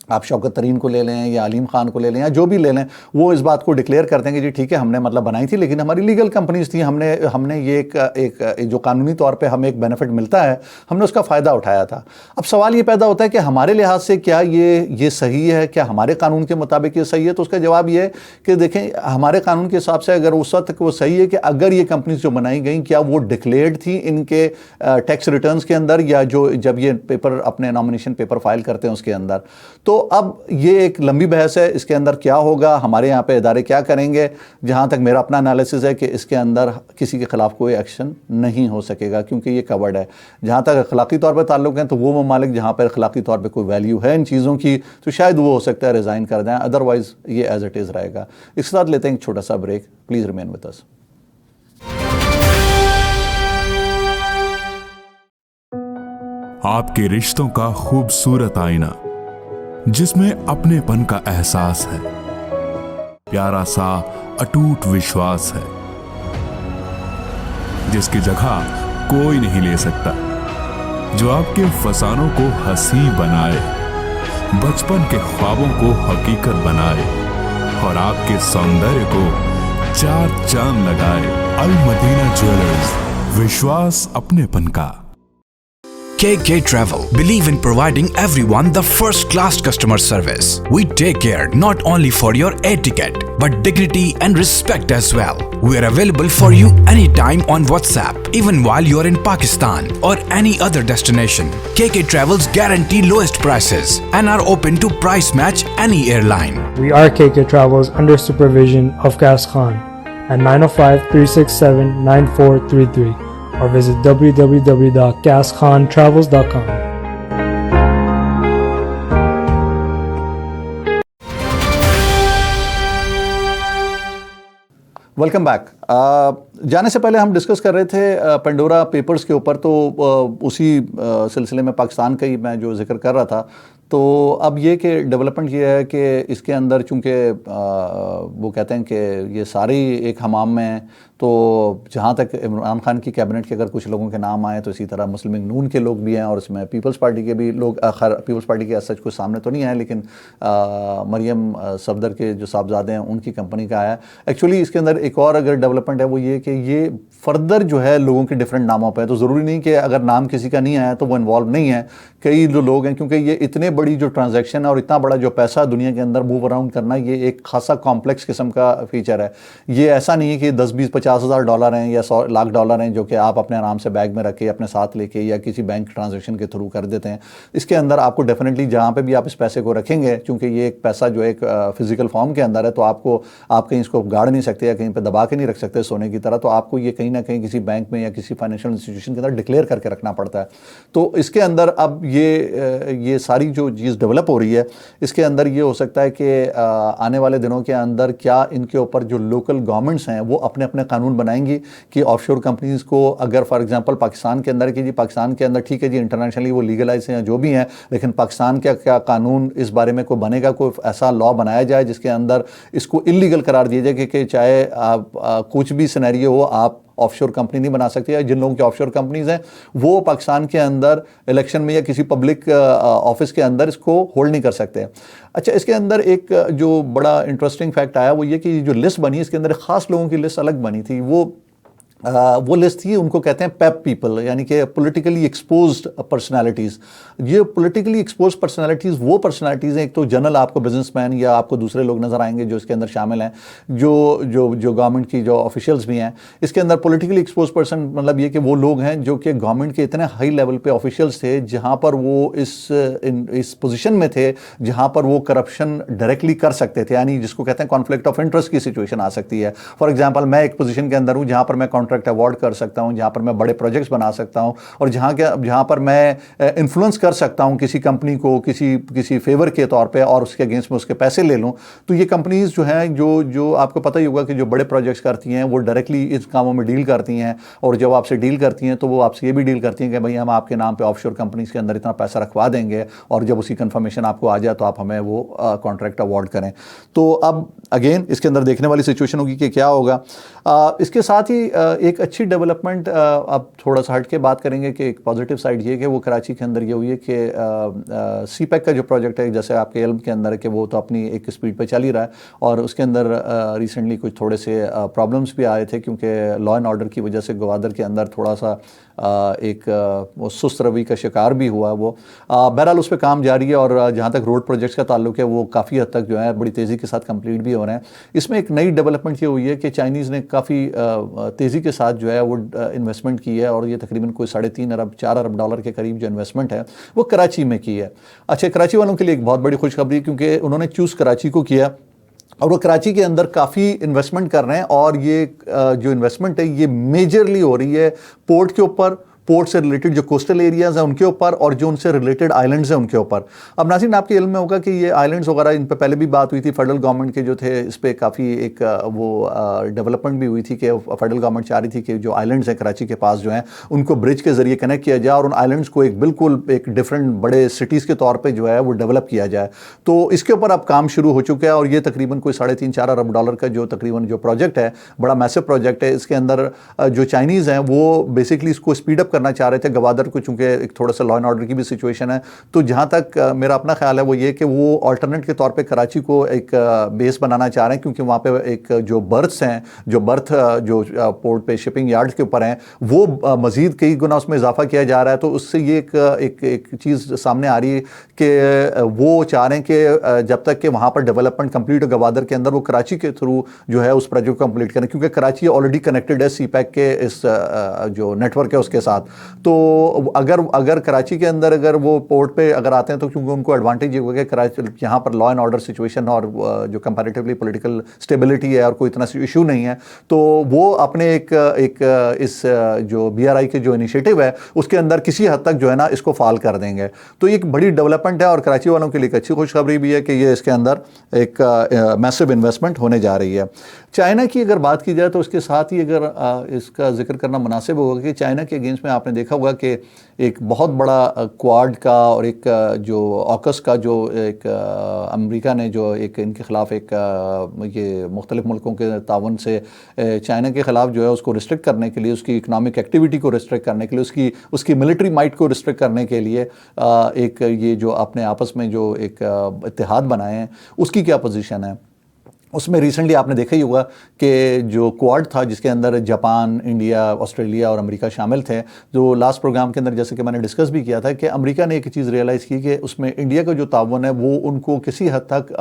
آپ شوکت ترین کو لے لیں یا علیم خان کو لے لیں یا جو بھی لے لیں, وہ اس بات کو ڈکلیئر کرتے ہیں کہ جی ٹھیک ہے ہم نے مطلب بنائی تھی لیکن ہماری لیگل کمپنیز تھیں, ہم نے یہ ایک جو قانونی طور پہ ہمیں ایک بینیفٹ ملتا ہے ہم نے اس کا فائدہ اٹھایا تھا. اب سوال یہ پیدا ہوتا ہے کہ ہمارے لحاظ سے کیا یہ صحیح ہے, کیا ہمارے قانون کے مطابق یہ صحیح ہے؟ تو اس کا جواب یہ ہے کہ دیکھیں ہمارے قانون کے حساب سے اگر اس وقت تک وہ صحیح ہے کہ اگر یہ کمپنیز جو بنائی گئیں کیا وہ ڈکلیئرڈ تھیں ان کے ٹیکس ریٹرنز کے اندر یا جب یہ پیپر اپنے نامینیشن پیپر فائل کرتے ہیں اس کے اندر. تو اب یہ ایک لمبی بحث ہے, اس کے اندر کیا ہوگا, ہمارے یہاں پہ ادارے کیا کریں گے. جہاں تک میرا اپنا انالیسز ہے کہ اس کے اندر کسی کے خلاف کوئی ایکشن نہیں ہو سکے گا کیونکہ یہ کورڈ ہے. جہاں تک اخلاقی طور پہ تعلق ہیں تو وہ ممالک جہاں پر اخلاقی طور پہ کوئی ویلیو ہے ان چیزوں کی تو شاید وہ ہو سکتا ہے ریزائن کر دیں, ادروائز یہ ایز اٹ از رہے گا. اس کے ساتھ لیتے ہیں ایک چھوٹا سا بریک, پلیز ریمین وتھ اس. آپ کے رشتوں کا خوبصورت آئینہ جس میں اپنے پن کا احساس ہے, پیارا سا اٹوٹ وشواس ہے جس کی جگہ کوئی نہیں لے سکتا, جو آپ کے فسانوں کو ہنسی بنائے, بچپن کے خوابوں کو حقیقت بنائے اور آپ کے سوندر کو چار چاند لگائے. المدینہ جویلرز, وشواس اپنے پن کا. KK Travel believe in providing everyone the first class customer service. We take care not only for your air ticket but dignity and respect as well. We are available for you anytime on WhatsApp even while you are in Pakistan or any other destination. KK Travels guarantee lowest prices and are open to price match any airline. We are KK Travels under supervision of Qais Khan at 905-367-9433. or visit www.qaskhan.travels.com. Welcome back. جانے سے پہلے ہم discuss کر رہے تھے Pandora papers کے اوپر, تو اسی سلسلے میں پاکستان کا ہی میں جو ذکر کر رہا تھا. تو اب یہ کہ ڈیولپمنٹ یہ ہے کہ اس کے اندر چونکہ وہ کہتے ہیں کہ یہ سارے ایک حمام میں ہیں، تو جہاں تک عمران خان کی کیبنٹ کے اگر کچھ لوگوں کے نام آئے تو اسی طرح مسلم لیگ نون کے لوگ بھی ہیں، اور اس میں پیپلز پارٹی کے بھی لوگ، خیر پیپلز پارٹی کے سچ کچھ سامنے تو نہیں آئے، لیکن مریم صفدر کے جو صاحبزادے ہیں ان کی کمپنی کا آیا ہے۔ ایکچولی اس کے اندر ایک اور اگر ڈیولپمنٹ ہے وہ یہ کہ یہ فردر جو ہے لوگوں کے ڈفرینٹ ناموں پہ ہے، تو ضروری نہیں کہ اگر نام کسی کا نہیں آیا تو وہ انوالو نہیں ہے، کئی جو لوگ ہیں، کیونکہ یہ اتنے بڑی جو ٹرانزیکشن ہے اور اتنا بڑا جو پیسہ دنیا کے اندر موو اراؤنڈ کرنا، یہ ایک خاصا کمپلیکس قسم کا فیچر ہے۔ یہ ایسا نہیں ہے کہ 10 20 50 ہزار ڈالر ہیں یا 100 لاکھ ڈالر ہیں جو کہ آپ اپنے آرام سے بیگ میں رکھ کے اپنے ساتھ لے کے یا کسی بینک ٹرانزیکشن کے تھرو کر دیتے ہیں۔ اس کے اندر آپ کو ڈیفینیٹلی جہاں پہ بھی آپ اس پیسے کو رکھیں گے، چونکہ یہ ایک پیسہ جو ایک فزیکل فارم کے اندر ہے، تو آپ کہیں اس کو گاڑ نہیں سکتے یا کہیں پہ دبا کے نہیں رکھ سکتے سونے کی طرح، تو آپ کو یہ کہیں نہ کہیں کسی بینک میں یا کسی فائنینشیل انسٹیٹیوشن کے اندر ڈکلیئر کر کے رکھنا پڑتا ہے۔ تو اس کے اندر اب یہ ساری جو چیز ڈیولپ ہو رہی ہے، اس کے اندر یہ ہو سکتا ہے کہ آنے والے دنوں کے اندر کیا ان کے اوپر جو لوکل گورنمنٹس ہیں وہ اپنے اپنے قانون بنائیں گی کہ آف شور کمپنیز کو اگر فار ایگزامپل پاکستان کے اندر پاکستان کے اندر ٹھیک ہے جی انٹرنیشنلی وہ لیگلائز ہیں جو بھی ہیں، لیکن پاکستان کا کیا قانون اس بارے میں کوئی بنے گا، کوئی ایسا لا بنایا جائے جس کے اندر اس کو انلیگل قرار دیا جائے کہ چاہے کچھ بھی سینیریو ہو آپ آف شور کمپنی نہیں بنا سکتے، یا جن لوگوں کی آف شور کمپنیز ہیں وہ پاکستان کے اندر الیکشن میں یا کسی پبلک آفس کے اندر اس کو ہولڈ نہیں کر سکتے۔ اچھا، اس کے اندر ایک جو بڑا انٹرسٹنگ فیکٹ آیا وہ یہ کہ جو لسٹ بنی اس کے اندر خاص لوگوں کی لسٹ الگ بنی تھی، وہ لسٹ تھی، ان کو کہتے ہیں پیپ پیپل، یعنی کہ پولیٹیکلی ایکسپوزڈ پرسنالٹیز۔ یہ پولیٹیکلی ایکسپوزڈ پرسنالٹیز وہ پرسنالٹیز ہیں، ایک تو جنرل آپ کو بزنس مین یا آپ کو دوسرے لوگ نظر آئیں گے جو اس کے اندر شامل ہیں، جو گورنمنٹ کی جو آفیشیلز بھی ہیں۔ اس کے اندر پولیٹیکلی ایکسپوزڈ پرسن مطلب یہ کہ وہ لوگ ہیں جو کہ گورنمنٹ کے اتنے ہائی لیول پہ آفیشیلز تھے جہاں پر وہ اس پوزیشن میں تھے جہاں پر وہ کرپشن ڈائریکٹلی کر سکتے تھے، یعنی جس کو کہتے ہیں کانفلکٹ آف انٹرسٹ کی سچویشن آ سکتی ہے۔ فار ایگزامپل میں ایک پوزیشن کے اندر ہوں جہاں پر میں کانٹریکٹ ایوارڈ کر سکتا ہوں، جہاں پر میں بڑے پروجیکٹس بنا سکتا ہوں، اور جہاں پر میں انفلوئنس کر سکتا ہوں کسی کمپنی کو کسی فیور کے طور پہ اور اس کے اگینسٹ میں اس کے پیسے لے لوں۔ تو یہ کمپنیز جو ہیں جو آپ کو پتہ ہی ہوگا کہ جو بڑے پروجیکٹس کرتی ہیں وہ ڈائریکٹلی اس کاموں میں ڈیل کرتی ہیں، اور جب آپ سے ڈیل کرتی ہیں تو وہ آپ سے یہ بھی ڈیل کرتی ہیں کہ بھائی ہم آپ کے نام پہ آف شور کمپنیز کے اندر اتنا پیسہ رکھوا دیں گے، اور جب اسی کنفرمیشن آپ کو آ جائے تو آپ ہمیں وہ کانٹریکٹ ایوارڈ کریں۔ تو اب اگین اس کے اندر دیکھنے والی سچویشن ہوگی کہ کیا ہوگا۔ اس کے ساتھ ہی ایک اچھی ڈیولپمنٹ اب تھوڑا سا ہٹ کے بات کریں گے کہ ایک پازیٹیو سائڈ یہ کہ وہ کراچی کے اندر یہ ہوئی ہے کہ سی پیک کا جو پروجیکٹ ہے جیسے آپ کے علم کے اندر ہے کہ وہ تو اپنی ایک سپیڈ پہ چل ہی رہا ہے، اور اس کے اندر ریسنٹلی کچھ تھوڑے سے پرابلمس بھی آئے تھے کیونکہ لا اینڈ آرڈر کی وجہ سے گوادر کے اندر تھوڑا سا ایک سست روی کا شکار بھی ہوا ہے وہ۔ بہرحال اس پہ کام جاری ہے، اور جہاں تک روڈ پروجیکٹس کا تعلق ہے وہ کافی حد تک جو ہے بڑی تیزی کے ساتھ کمپلیٹ بھی ہو رہے ہیں۔ اس میں ایک نئی ڈیولپمنٹ یہ ہوئی ہے کہ چائنیز نے کافی تیزی کے ساتھ جو ہے وہ انویسٹمنٹ کی ہے، اور یہ تقریباً کوئی 3.5 ارب 4 ارب ڈالر کے قریب جو انویسٹمنٹ ہے وہ کراچی میں کی ہے۔ اچھا، کراچی والوں کے لیے ایک بہت بڑی خوشخبری کیونکہ انہوں نے چوز کراچی کو کیا، اور وہ کراچی کے اندر کافی انویسٹمنٹ کر رہے ہیں، اور یہ جو انویسٹمنٹ ہے یہ میجرلی ہو رہی ہے پورٹ کے اوپر، پورٹ سے ریلیٹڈ جو کوسٹل ایریاز ہیں ان کے اوپر، اور جو ان سے ریلیٹڈ آئلینڈز ہیں ان کے اوپر۔ اب ناظرین آپ کے علم میں ہوگا کہ یہ آئلینڈز وغیرہ ان پہ پہلے بھی بات ہوئی تھی، فیڈرل گورنمنٹ کے جو تھے اس پہ کافی ایک وہ ڈیولپمنٹ بھی ہوئی تھی کہ فیڈرل گورنمنٹ چاہ رہی تھی کہ جو آئلینڈز ہیں کراچی کے پاس جو ہیں ان کو برج کے ذریعے کنیکٹ کیا جائے، اور ان آئلینڈز کو ایک بالکل ایک ڈفرینٹ بڑے سٹیز کے طور پہ جو ہے وہ ڈیولپ کیا جائے۔ تو اس کے اوپر اب کام شروع ہو چکا ہے، اور یہ تقریباً کوئی 3.5-4 ارب ڈالر کا جو تقریباً جو پروجیکٹ ہے بڑا میسو پروجیکٹ ہے۔ اس کے اندر جو چائنیز ہیں وہ بیسکلی اس کو اسپیڈ اپ کرنا چاہ رہے تھے گوادر کو، چونکہ ایک تھوڑا سا لا اینڈ آرڈر کی بھی سچویشن ہے۔ تو جہاں تک میرا اپنا خیال ہے وہ یہ کہ وہ آلٹرنیٹ کے طور پہ کراچی کو ایک بیس بنانا چاہ رہے ہیں، کیونکہ وہاں پہ ایک جو برتھس ہیں جو پورٹ پہ شپنگ یارڈ کے اوپر ہیں وہ مزید کئی گنا اس میں اضافہ کیا جا رہا ہے۔ تو اس سے یہ ایک چیز سامنے آ رہی ہے کہ وہ چاہ رہے ہیں کہ جب تک کہ وہاں پر ڈیولپمنٹ کمپلیٹ ہو گوادر کے اندر، وہ کراچی کے تھرو جو ہے اس پروجیکٹ کو کمپلیٹ کریں، کیونکہ کراچی آلریڈی کنیکٹڈ ہے سی پیک کے اس جو نیٹ ورک ہے اس کے ساتھ۔ تو اگر کراچی کے اندر اگر وہ پورٹ پہ اگر آتے ہیں تو کیونکہ ان کو ایڈوانٹیج یہ ہوگا کہ کراچی یہاں پر لا اینڈ آرڈر سچویشن اور جو کمپیریٹیولی پولیٹیکل اسٹیبلٹی ہے اور کوئی اتنا ایشو نہیں ہے، تو وہ اپنے ایک اس جو بی آر آئی کے جو انیشیٹو ہے اس کے اندر کسی حد تک جو ہے نا اس کو فعال کر دیں گے۔ تو ایک بڑی ڈیولپمنٹ ہے، اور کراچی والوں کے لیے ایک اچھی خوشخبری بھی ہے کہ یہ اس کے اندر ایک میسو انویسٹمنٹ ہونے جا رہی ہے۔ چائنا کی اگر بات کی جائے تو اس کے ساتھ ہی اگر اس کا ذکر کرنا مناسب ہوگا کہ چائنا کے اگینسٹ میں آپ نے دیکھا ہوگا کہ ایک بہت بڑا کوارڈ کا اور ایک جو آکس کا جو ایک امریکہ نے جو ایک ان کے خلاف ایک یہ مختلف ملکوں کے تعاون سے چائنا کے خلاف جو ہے اس کو ریسٹرکٹ کرنے کے لیے, اس کی اکنامک ایکٹیویٹی کو ریسٹرکٹ کرنے کے لیے, اس کی ملٹری مائٹ کو ریسٹرکٹ کرنے کے لیے ایک یہ جو اپنے آپس میں جو ایک اتحاد بنائے ہیں, اس کی کیا پوزیشن ہے. اس میں ریسنٹلی آپ نے دیکھا ہی ہوگا کہ جو کوارڈ تھا جس کے اندر جاپان, انڈیا, آسٹریلیا اور امریکہ شامل تھے, جو لاسٹ پروگرام کے اندر جیسے کہ میں نے ڈسکس بھی کیا تھا کہ امریکہ نے ایک چیز ریئلائز کی کہ اس میں انڈیا کا جو تعاون ہے وہ ان کو کسی حد تک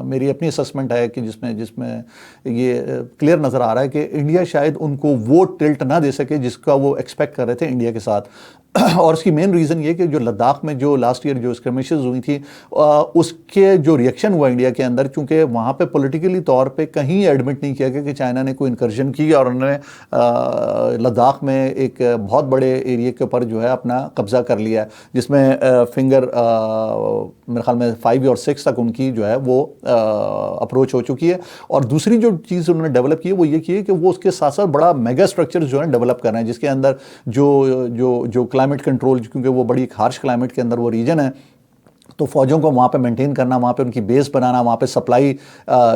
میری اپنی اسسمنٹ ہے کہ جس میں یہ کلیئر نظر آ رہا ہے کہ انڈیا شاید ان کو وہ ٹلٹ نہ دے سکے جس کا وہ ایکسپیکٹ کر رہے تھے انڈیا کے ساتھ. اور اس کی مین ریزن یہ کہ جو لداخ میں جو لاسٹ ایئر جو اسکرمشز ہوئی تھی اس کے جو ریئیکشن ہوا انڈیا کے اندر, چونکہ وہاں پہ پولیٹیکلی طور پہ کہیں ایڈمٹ نہیں کیا گیا کہ چائنا نے کوئی انکرشن کی اور انہوں نے لداخ میں ایک بہت بڑے ایریے کے اوپر جو ہے اپنا قبضہ کر لیا ہے, جس میں فنگر میرے خیال میں 5 اور 6 تک ان کی جو ہے وہ اپروچ ہو چکی ہے. اور دوسری جو چیز انہوں نے ڈیولپ کی ہے وہ یہ کی ہے کہ وہ اس کے ساتھ ساتھ بڑا میگا اسٹرکچر جو ہے ڈیولپ کر رہے ہیں, جس کے اندر جو کلائمیٹ کنٹرول, کیونکہ وہ بڑی ہارش کلائمیٹ کے اندر وہ ریجن ہے, تو فوجوں کو وہاں پہ مینٹین کرنا, وہاں پہ ان کی بیس بنانا, وہاں پہ سپلائی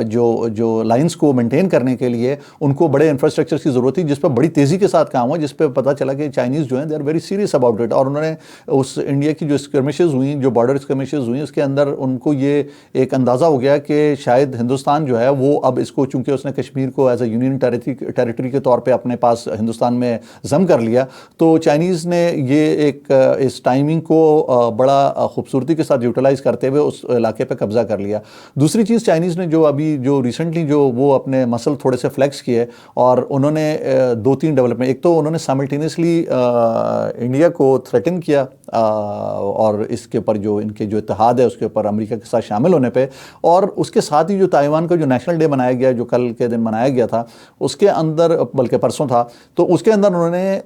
جو لائنز کو مینٹین کرنے کے لیے ان کو بڑے انفراسٹرکچر کی ضرورت تھی, جس پہ بڑی تیزی کے ساتھ کام ہوا, جس پہ پتہ چلا کہ چائنیز جو ہیں they are very serious about it. اور انہوں نے اس انڈیا کی جو اسکرمشز ہوئیں, جو بارڈر اسکرمشز ہوئیں, اس کے اندر ان کو یہ ایک اندازہ ہو گیا کہ شاید ہندوستان جو ہے وہ اب اس کو, چونکہ اس نے کشمیر کو ایز اے یونین ٹیریٹری کے طور پہ اپنے پاس ہندوستان میں ضم کر لیا, تو چائنیز نے یہ ایک اس ٹائمنگ کو بڑا خوبصورتی کے ساتھ یوٹیلائز کرتے ہوئے اس علاقے پہ قبضہ کر لیا. دوسری چیز چائنیز نے جو ابھی جو ریسنٹلی جو وہ اپنے مسل تھوڑے سے فلیکس کیے اور انہوں نے 2-3 ڈیولپمنٹ, ایک تو انہوں نے سائملٹینیسلی انڈیا کو تھریٹن کیا اور اس کے اوپر جو ان کے جو اتحاد ہے اس کے اوپر امریکہ کے ساتھ شامل ہونے پہ, اور اس کے ساتھ ہی جو تائیوان کا جو نیشنل ڈے منایا گیا جو کل کے دن منایا گیا تھا اس کے اندر, بلکہ پرسوں تھا, تو اس کے اندر انہوں نے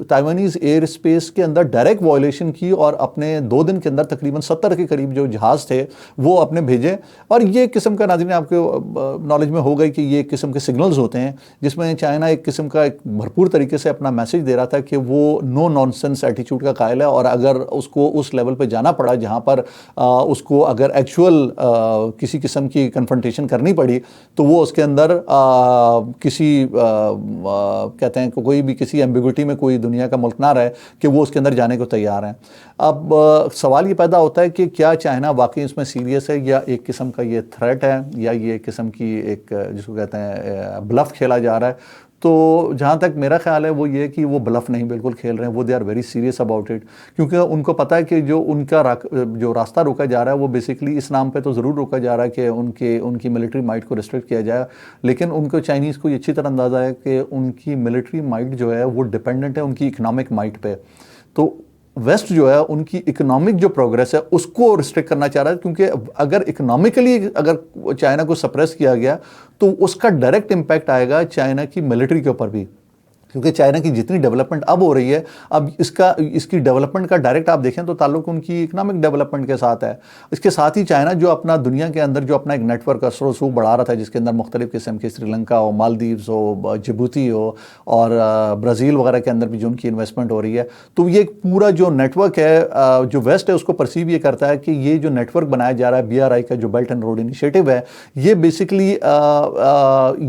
تائیوانیز ایئر اسپیس کے اندر ڈائریکٹ وائلیشن کی اور اپنے 2 دن کے اندر تقریباً 70 کے قریب جو جہاز تھے وہ اپنے بھیجے. اور یہ قسم کا ناظرین آپ کو نالج میں ہو گئی کہ یہ ایک قسم کے سگنلز ہوتے ہیں جس میں چائنا ایک قسم کا ایک بھرپور طریقے سے اپنا میسج دے رہا تھا کہ وہ نو نانسنس ایٹیچیوڈ کا قائل ہے, اور اگر اس کو اس لیول پہ جانا پڑا جہاں پر اس کو اگر ایکچوئل کسی قسم کی کنفرنٹیشن کرنی پڑی تو وہ اس کے اندر کسی کہتے ہیں کہ کوئی بھی کسی ایمبیگوٹی میں کوئی دنیا کا ملک نہ رہے کہ وہ اس کے اندر جانے کو تیار ہیں. اب سوال یہ پیدا ہوتا ہے کہ کیا چائنا واقعی اس میں سیریس ہے یا ایک قسم کا یہ تھریٹ ہے یا یہ ایک قسم کی ایک جس کو کہتے ہیں بلف کھیلا جا رہا ہے. تو جہاں تک میرا خیال ہے وہ یہ کہ وہ بلف نہیں بالکل کھیل رہے ہیں, وہ they are very serious about it, کیونکہ ان کو پتہ ہے کہ جو ان کا جو راستہ روکا جا رہا ہے وہ بیسکلی اس نام پہ تو ضرور روکا جا رہا ہے کہ ان کی ملٹری مائٹ کو ریسٹرکٹ کیا جائے, لیکن ان کو چائنیز کو یہ اچھی طرح اندازہ ہے کہ ان کی ملٹری مائٹ جو ہے وہ ڈپینڈنٹ ہے ان کی اکنامک مائٹ پہ. تو ویسٹ جو ہے ان کی اکنامک جو پروگریس ہے اس کو ریسٹرکٹ کرنا چاہ رہا ہے, کیونکہ اگر اکنامکلی اگر چائنا کو سپریس کیا گیا تو اس کا ڈائریکٹ امپیکٹ آئے گا چائنا کی ملٹری کے اوپر بھی, کیونکہ چائنا کی جتنی ڈیولپمنٹ اب ہو رہی ہے اب اس کی ڈیولپمنٹ کا ڈائریکٹ آپ دیکھیں تو تعلق ان کی اکنامک ڈیولپمنٹ کے ساتھ ہے. اس کے ساتھ ہی چائنا جو اپنا دنیا کے اندر جو اپنا ایک نیٹ ورک اثر و رسوخ بڑھا رہا تھا جس کے اندر مختلف قسم کے سری لنکا ہو, مالدیوز ہو, جبوتی ہو اور برازیل وغیرہ کے اندر بھی جو ان کی انویسٹمنٹ ہو رہی ہے, تو یہ پورا جو نیٹ ورک ہے جو ویسٹ ہے اس کو پرسیو یہ کرتا ہے کہ یہ جو نیٹ ورک بنایا جا رہا ہے BRI کا جو بیلٹ اینڈ روڈ انیشیٹو ہے یہ بیسکلی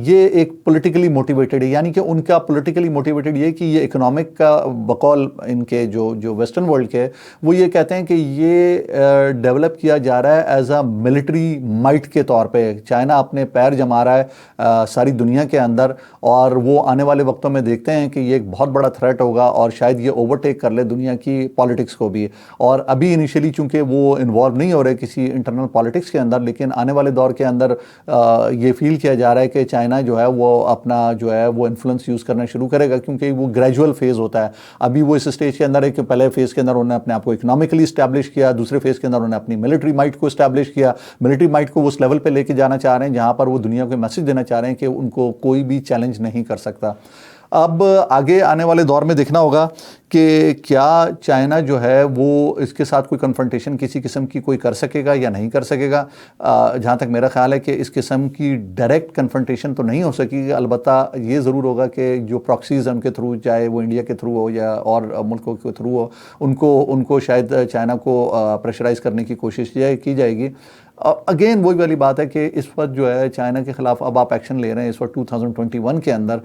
یہ ایک پولیٹیکلی موٹیویٹڈ ہے, یعنی کہ ان کا پولیٹیکلی موٹیویٹڈ یہ کہ یہ اکنامک کا بقول ان کے جو ویسٹرن ورلڈ کے وہ یہ کہتے ہیں کہ یہ ڈیولپ کیا جا رہا ہے ایز اے ملٹری مائٹ کے طور پہ. چائنا اپنے پیر جما رہا ہے ساری دنیا کے اندر اور وہ آنے والے وقتوں میں دیکھتے ہیں کہ یہ ایک بہت بڑا تھریٹ ہوگا اور شاید یہ اوورٹیک کر لے دنیا کی پالیٹکس کو بھی. اور ابھی انیشیلی چونکہ وہ انوالو نہیں ہو رہے کسی انٹرنل پالیٹکس کے اندر, لیکن آنے والے دور کے اندر یہ فیل کیا جا رہا ہے کہ چائنا جو ہے وہ اپنا جو ہے وہ انفلوئنس یوز کرنا شروع کرے گا, کیونکہ وہ گریجول فیز ہوتا ہے. ابھی وہ اس اسٹیج کے اندر ہے کہ پہلے فیز کے اندر انہوں نے اپنے آپ کو اکنامکلی اسٹیبلش کیا, دوسرے فیز کے اندر انہوں نے اپنی ملٹری مائٹ کو اسٹیبلش کیا. ملٹری مائٹ کو اس لیول پہ لے کے جانا چاہ رہے ہیں جہاں پر وہ دنیا کو میسج دینا چاہ رہے ہیں کہ ان کو کوئی بھی چیلنج نہیں کر سکتا. اب آگے آنے والے دور میں دیکھنا ہوگا کہ کیا چائنا جو ہے وہ اس کے ساتھ کوئی کنفرنٹیشن کسی قسم کی کوئی کر سکے گا یا نہیں کر سکے گا. جہاں تک میرا خیال ہے کہ اس قسم کی ڈائریکٹ کنفرنٹیشن تو نہیں ہو سکے گی, البتہ یہ ضرور ہوگا کہ جو پراکسیز ہیں ان کے تھرو, چاہے وہ انڈیا کے تھرو ہو یا اور ملکوں کے تھرو ہو, ان کو شاید چائنا کو پریشرائز کرنے کی کوشش کی جائے گی. اگین وہی والی بات ہے کہ اس وقت جو ہے چائنا کے خلاف اب آپ ایکشن لے رہے ہیں اس وقت 2021 کے اندر.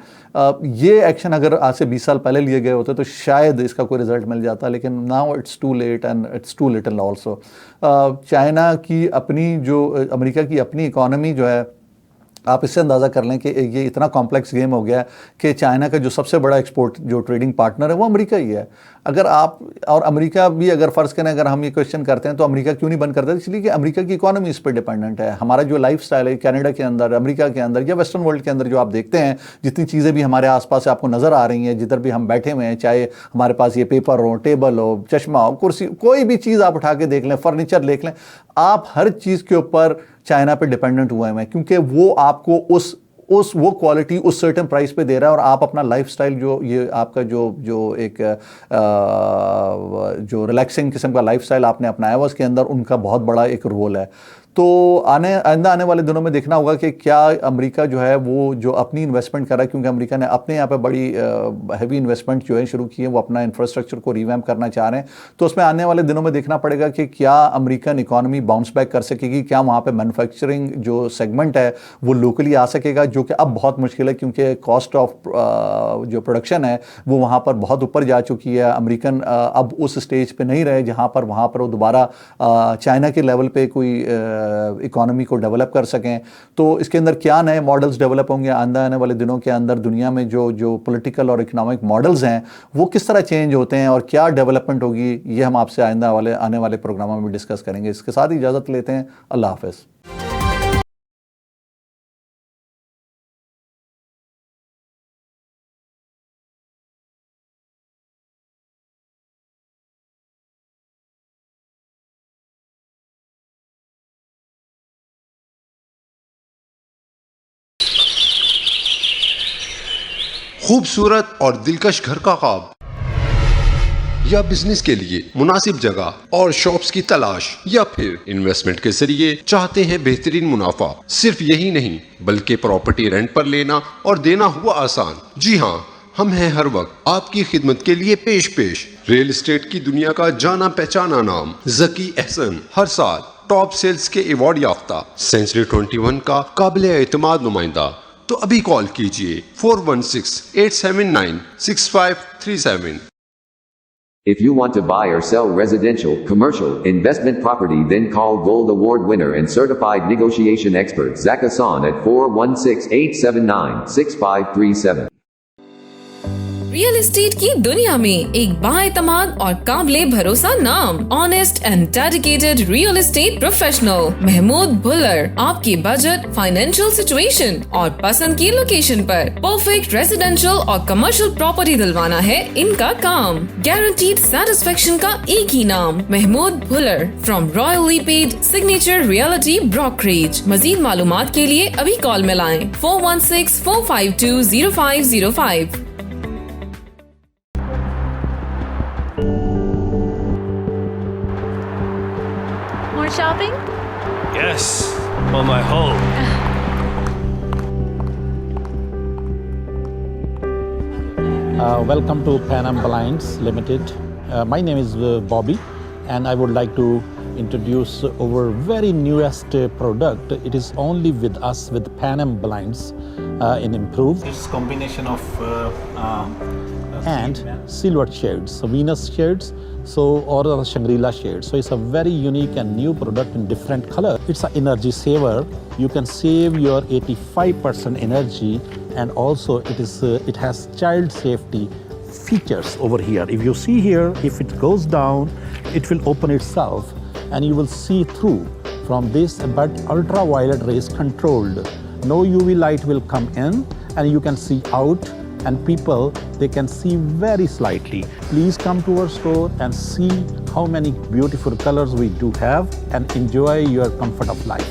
یہ ایکشن اگر آج سے 20 سال پہلے لیے گئے ہوتے تو شاید اس کا کوئی رزلٹ مل جاتا, لیکن now it's too late and it's too little also. China کی اپنی امریکہ کی اپنی اکانومی جو ہے, آپ اس سے اندازہ کر لیں کہ یہ اتنا کمپلیکس گیم ہو گیا ہے کہ چائنا کا جو سب سے بڑا ایکسپورٹ جو ٹریڈنگ پارٹنر ہے وہ امریکہ ہی ہے. اگر آپ اور امریکہ بھی اگر فرض کریں, اگر ہم یہ کوشچن کرتے ہیں تو امریکہ کیوں نہیں بند کرتا, اس لیے کہ امریکہ کی اکانومی اس پہ ڈیپینڈنٹ ہے. ہمارا جو لائف سٹائل ہے کینیڈا کے اندر, امریکہ کے اندر یا ویسٹرن ورلڈ کے اندر جو آپ دیکھتے ہیں, جتنی چیزیں بھی ہمارے آس پاس آپ کو نظر آ رہی ہیں, جدھر بھی ہم بیٹھے ہوئے ہیں, چاہے ہمارے پاس یہ پیپر ہو, ٹیبل ہو, چشمہ ہو, کرسی, کوئی بھی چیز آپ اٹھا کے دیکھ لیں, فرنیچر دیکھ لیں, آپ ہر چیز کے اوپر چائنا پہ ڈیپینڈنٹ ہوئے ہیں, کیونکہ وہ آپ کو وہ کوالٹی اس سرٹن پرائس پہ دے رہا ہے, اور آپ اپنا لائف سٹائل جو یہ آپ کا جو ایک جو ریلیکسنگ قسم کا لائف سٹائل آپ نے اپنایا ہوا, اس کے اندر ان کا بہت بڑا ایک رول ہے. تو آئندہ آنے والے دنوں میں دیکھنا ہوگا کہ کیا امریکہ جو ہے وہ جو اپنی انویسٹمنٹ کر رہا ہے, کیونکہ امریکہ نے اپنے یہاں پہ بڑی ہیوی انویسٹمنٹ جو ہے شروع کی ہے, وہ اپنا انفراسٹرکچر کو ریویمپ کرنا چاہ رہے ہیں. تو اس میں آنے والے دنوں میں دیکھنا پڑے گا کہ کیا امریکن اکانومی باؤنس بیک کر سکے گی, کیا وہاں پہ مینوفیکچرنگ جو سیگمنٹ ہے وہ لوکلی آ سکے گا, جو کہ اب بہت مشکل ہے کیونکہ کاسٹ آف جو پروڈکشن ہے وہ وہاں پر بہت اوپر جا چکی ہے. امریکن اب اس اسٹیج پہ نہیں رہے جہاں پر وہاں پر وہ دوبارہ چائنا کے لیول پہ کوئی اکانومی کو ڈیولپ کر سکیں. تو اس کے اندر کیا نئے ماڈلز ڈیولپ ہوں گے آئندہ آنے والے دنوں کے اندر, دنیا میں جو پولیٹیکل اور اکنامک ماڈلز ہیں وہ کس طرح چینج ہوتے ہیں اور کیا ڈیولپمنٹ ہوگی, یہ ہم آپ سے آئندہ آنے والے پروگراموں میں ڈسکس کریں گے. اس کے ساتھ اجازت لیتے ہیں, اللہ حافظ. خوبصورت اور دلکش گھر کا خواب یا بزنس کے لیے مناسب جگہ اور شاپس کی تلاش, یا پھر انویسٹمنٹ کے ذریعے چاہتے ہیں بہترین منافع. صرف یہی نہیں بلکہ پراپرٹی رینٹ پر لینا اور دینا ہوا آسان. جی ہاں, ہم ہیں ہر وقت آپ کی خدمت کے لیے پیش ریل اسٹیٹ کی دنیا کا جانا پہچانا نام ذکی احسن, ہر سال ٹاپ سیلز کے ایوارڈ یافتہ, سینچری 21 کا قابل اعتماد نمائندہ. تو ابھی کال کیجئے 416-879-6537. If you want to buy or sell residential, commercial, investment property, then call Gold Award winner and certified negotiation expert Zach Hassan at 416-879-6537. Real estate کی دنیا میں ایک بااعتماد اور قابل بھروسہ نام, honest and dedicated real estate professional Mahmood Bhullar آپ کی بجٹ, فائنینشیل سچویشن اور پسند کی لوکیشن پر پرفیکٹ ریزیڈینشیل اور کمرشل پراپرٹی دلوانا ہے ان کا کام. گارنٹیڈ سیٹسفیکشن کا ایک ہی نام, محمود بھلر, فرام رائلی پیڈ سگنیچر ریئلٹی بروکریج. مزید معلومات کے لیے ابھی کال میں لائیں 416-452-0505. Shopping? Yes, for my home. Welcome to Pan Am Blinds Limited. My name is Bobby, and I would like to introduce our very newest product. It is only with us, with Pan Am Blinds in improved. It's combination of and silver shades, so Venus shades, or Shangri-La shades. So it's a very unique and new product in different color. It's an energy saver. You can save your 85% energy, and also it has child safety features over here. If you see here, if it goes down, it will open itself, and you will see through from this, but ultraviolet rays controlled. No UV light will come in, and you can see out, and people, they can see very slightly. Please come to our store and see how many beautiful colors we do have, and enjoy your comfort of life.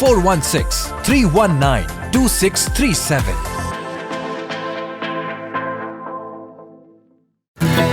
416-319-2637।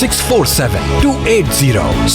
647-280-6663।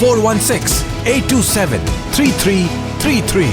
416-827-3333।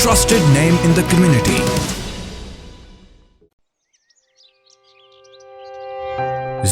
trusted name in the community.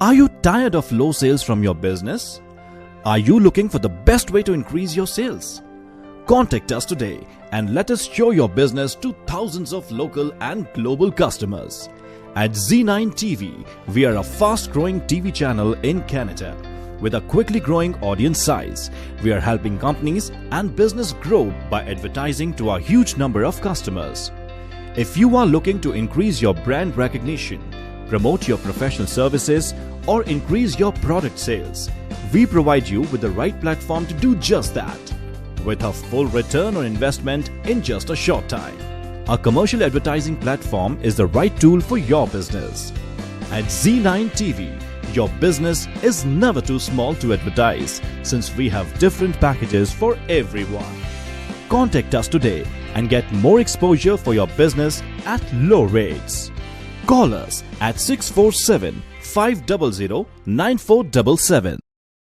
Are you tired of low sales from your business? Are you looking for the best way to increase your sales? Contact us today and let us show your business to thousands of local and global customers. At Z9 TV, we are a fast-growing TV channel in Canada. With a quickly growing audience size, we are helping companies and business grow by advertising to a huge number of customers. If you are looking to increase your brand recognition, promote your professional services, or increase your product sales, we provide you with the right platform to do just that, with a full return on investment in just a short time. Our commercial advertising platform is the right tool for your business. At Z9 TV, your business is never too small to advertise, since we have different packages for everyone. Contact us today and get more exposure for your business at low rates. Call us at 647-500-9477.